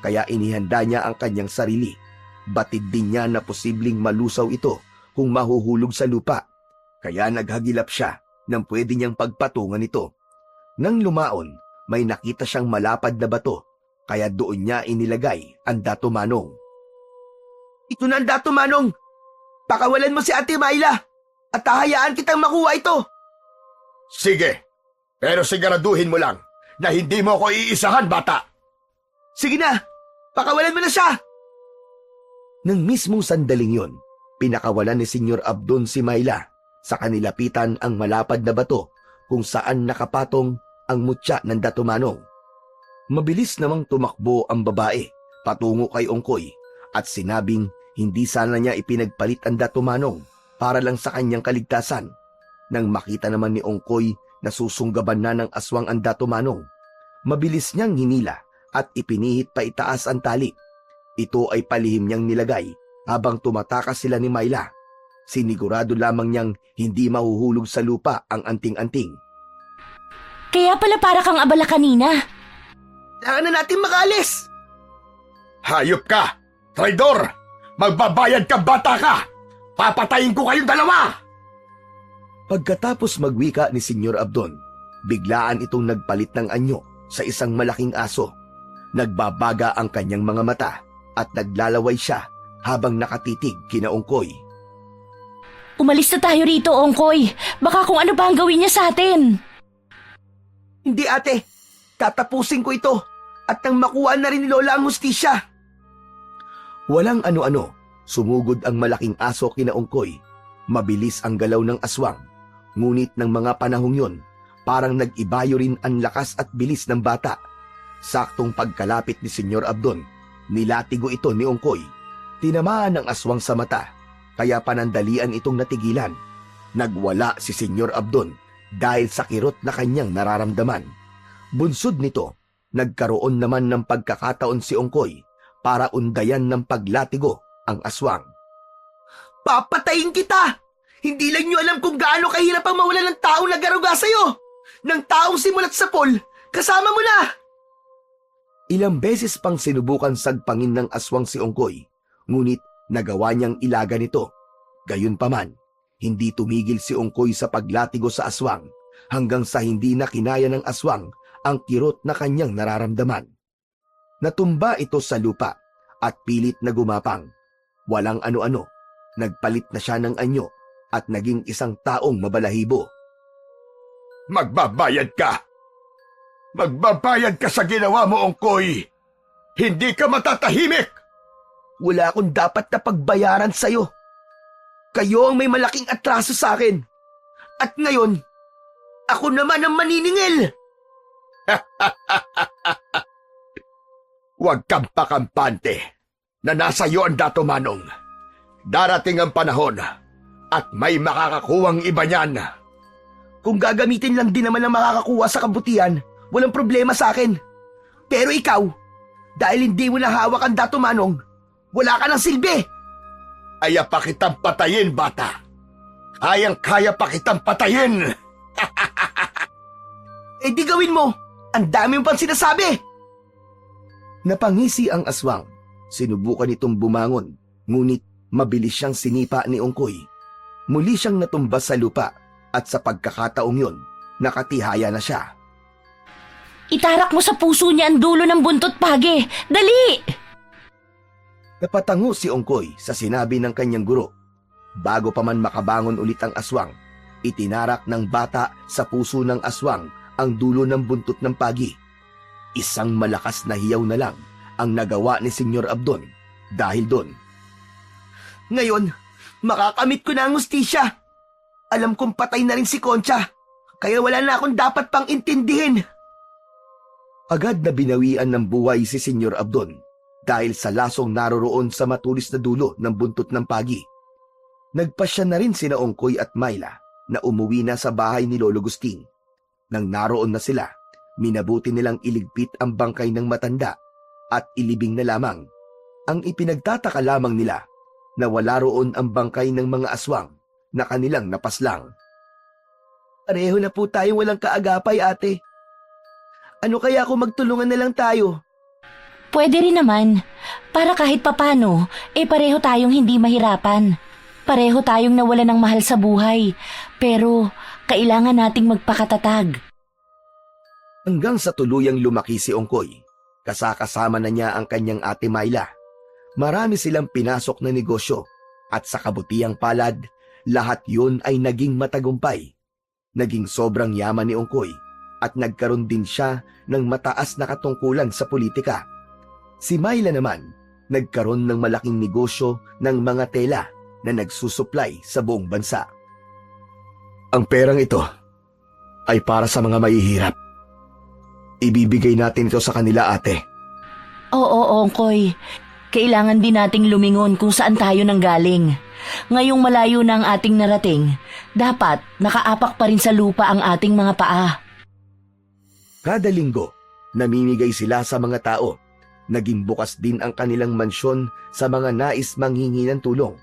kaya inihanda niya ang kanyang sarili. Batid din niya na posibleng malusaw ito kung mahuhulog sa lupa, kaya naghagilap siya ng pwede niyang pagpatungan ito. Nang lumaon, may nakita siyang malapad na bato, kaya doon niya inilagay ang Dato Manong. Ito na ang Dato Manong! Pakawalan mo si Ate Myla at hahayaan kitang makuha ito! Sige, pero siguraduhin mo lang na hindi mo ako iisahan, bata! Sige na! Pakawalan mo na siya! Nang mismong sandaling yon, pinakawalan ni Senyor Abdon si Myla. Sa kanilapitan ang malapad na bato kung saan nakapatong ang mutya ng Dato Manong. Mabilis namang tumakbo ang babae patungo kay Ongkoy at sinabing hindi sana niya ipinagpalit ang Dato Manong para lang sa kanyang kaligtasan. Nang makita naman ni Ongkoy na susunggaban na ng aswang ang Dato Manong, mabilis niyang hinila at ipinihit pa itaas ang tali. Ito ay palihim niyang nilagay habang tumatakas sila ni Myla. Sinigurado lamang niyang hindi mahuhulog sa lupa ang anting-anting. Kaya pala para kang abala kanina. Kailangan na natin makaalis! Hayop ka! Traidor! Magbabayad ka, bata ka! Papatayin ko kayong dalawa! Pagkatapos magwika ni Senyor Abdon, biglaan itong nagpalit ng anyo sa isang malaking aso. Nagbabaga ang kanyang mga mata at naglalaway siya habang nakatitig kina Ongkoy. Umalis na tayo rito, Ongkoy. Baka kung ano pa ang gawin niya sa atin. Hindi ate, tatapusin ko ito at nang makuha na rin ni Lola ang hustisya. Walang ano-ano, sumugod ang malaking aso kina Ongkoy. Mabilis ang galaw ng aswang, ngunit ng mga panahong yon, parang nag-ibayo rin ang lakas at bilis ng bata. Saktong pagkalapit ni Senyor Abdon, nilatigo ito ni Ongkoy. Tinamaan ng aswang sa mata, kaya panandalian itong natigilan. Nagwala si Senyor Abdon dahil sa kirot na kanyang nararamdaman. Bunsod nito, nagkaroon naman ng pagkakataon si Ongkoy para undayan ng paglatigo ang aswang. Papatayin kita! Hindi lang nyo alam kung gaano kahirap ang mawalan ng taong nagaruga sa'yo! Ng taong simulat sa pool, kasama mo na! Ilang beses pang sinubukan sagpangin ng aswang si Ongkoy, ngunit nagawa niyang ilaga nito. Gayunpaman, hindi tumigil si Ongkoy sa paglatigo sa aswang hanggang sa hindi na kinaya ng aswang ang kirot na kanyang nararamdaman. Natumba ito sa lupa at pilit na gumapang. Walang ano-ano, nagpalit na siya ng anyo at naging isang taong mabalahibo. Magbabayad ka! Magbabayad ka sa ginawa mo, Ongkoy! Hindi ka matatahimik! Wala akong dapat na pagbayaran sa'yo. Kayo ang may malaking atraso sa akin. At ngayon, ako naman ang maniningil! Huwag kang pakampante na nasa iyo ang Dato Manong. Darating ang panahon at may makakakuwang iba niyan. Kung gagamitin lang din naman ang makakakuha sa kabutihan, walang problema sa akin. Pero ikaw, dahil hindi mo na hawak ang Dato Manong, wala ka ng silbi. Kaya pa kitang patayin, bata. Kayang-kaya pa kitang patayin. Eh di gawin mo. Ang dami mo pang sinasabi. Napangisi ang aswang. Sinubukan itong bumangon, ngunit mabilis siyang sinipa ni Ongkoy. Muli siyang natumba sa lupa at sa pagkakataong yon, nakatihaya na siya. Itarak mo sa puso niya ang dulo ng buntot, Page. Dali! Napatango si Ongkoy sa sinabi ng kanyang guro. Bago pa man makabangon ulit ang aswang, itinarak ng bata sa puso ng aswang ang dulo ng buntot ng Pagi. isang malakas na hiyaw na lang ang nagawa ni Senyor Abdon dahil doon. Ngayon, makakamit ko na ang hustisya. Alam kong patay na rin si Concha, kaya wala na akong dapat pang intindihin. Agad na binawian ng buhay si Senyor Abdon dahil sa lasong naroroon sa matulis na dulo ng buntot ng pagi. Nagpasya na rin sina Ongkoy at Myla na umuwi na sa bahay ni Lolo Gusting. Nang naroon na sila, minabuti nilang iligpit ang bangkay ng matanda at ilibing na lamang. Ang ipinagtataka lamang nila na wala roon ang bangkay ng mga aswang na kanilang napaslang. Pareho na po tayong walang kaagapay, ate. Ano kaya kung magtulungan na lang tayo? Pwede rin naman. Para kahit papano, pareho tayong hindi mahirapan. Pareho tayong nawala ng mahal sa buhay. Pero kailangan nating magpakatatag. Hanggang sa tuluyang lumaki si Ongkoy, kasakasama na niya ang kanyang ate Myla. Marami silang pinasok na negosyo at sa kabutihang palad, lahat yun ay naging matagumpay. Naging sobrang yaman ni Ongkoy at nagkaroon din siya ng mataas na katungkulan sa politika. Si Myla naman, nagkaroon ng malaking negosyo ng mga tela na nagsusupply sa buong bansa. Ang perang ito ay para sa mga mahihirap. Ibibigay natin ito sa kanila, ate. Oo, Ongkoy. Kailangan din nating lumingon kung saan tayo nanggaling. Ngayong malayo na ang ating narating, dapat nakaapak pa rin sa lupa ang ating mga paa. Kada linggo, namimigay sila sa mga tao. Naging bukas din ang kanilang mansyon sa mga nais manghingi ng tulong.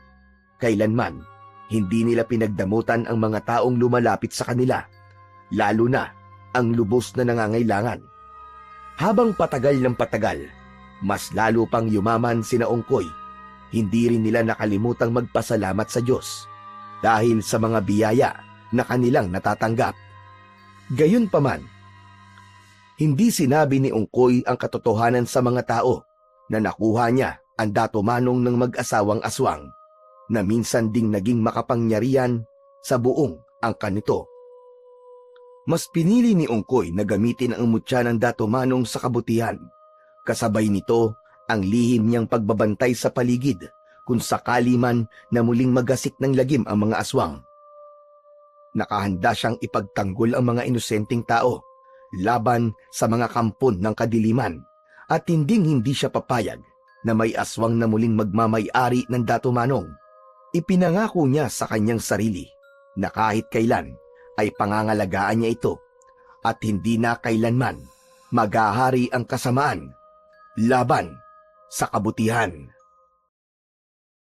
Kailanman, hindi nila pinagdamutan ang mga taong lumalapit sa kanila, lalo na ang lubos na nangangailangan. Habang patagal ng patagal, mas lalo pang yumaman sina Ongkoy. Hindi rin nila nakalimutang magpasalamat sa Diyos dahil sa mga biyaya na kanilang natatanggap. Gayunpaman, hindi sinabi ni Ongkoy ang katotohanan sa mga tao na nakuha niya ang datumanong ng mag-asawang aswang na minsan ding naging makapangyarihan sa buong angkan nito. Mas pinili ni Ongkoy na gamitin ang mutya ng datumanong sa kabutihan. Kasabay nito ang lihim niyang pagbabantay sa paligid kung sakali man na muling magasik ng lagim ang mga aswang. Nakahanda siyang ipagtanggol ang mga inosenteng tao laban sa mga kampon ng kadiliman at hindi siya papayag na may aswang na muling magmamay-ari ng datumanong. Ipinangako niya sa kanyang sarili na kahit kailan ay pangangalagaan niya ito at hindi na kailanman maghahari ang kasamaan laban sa kabutihan.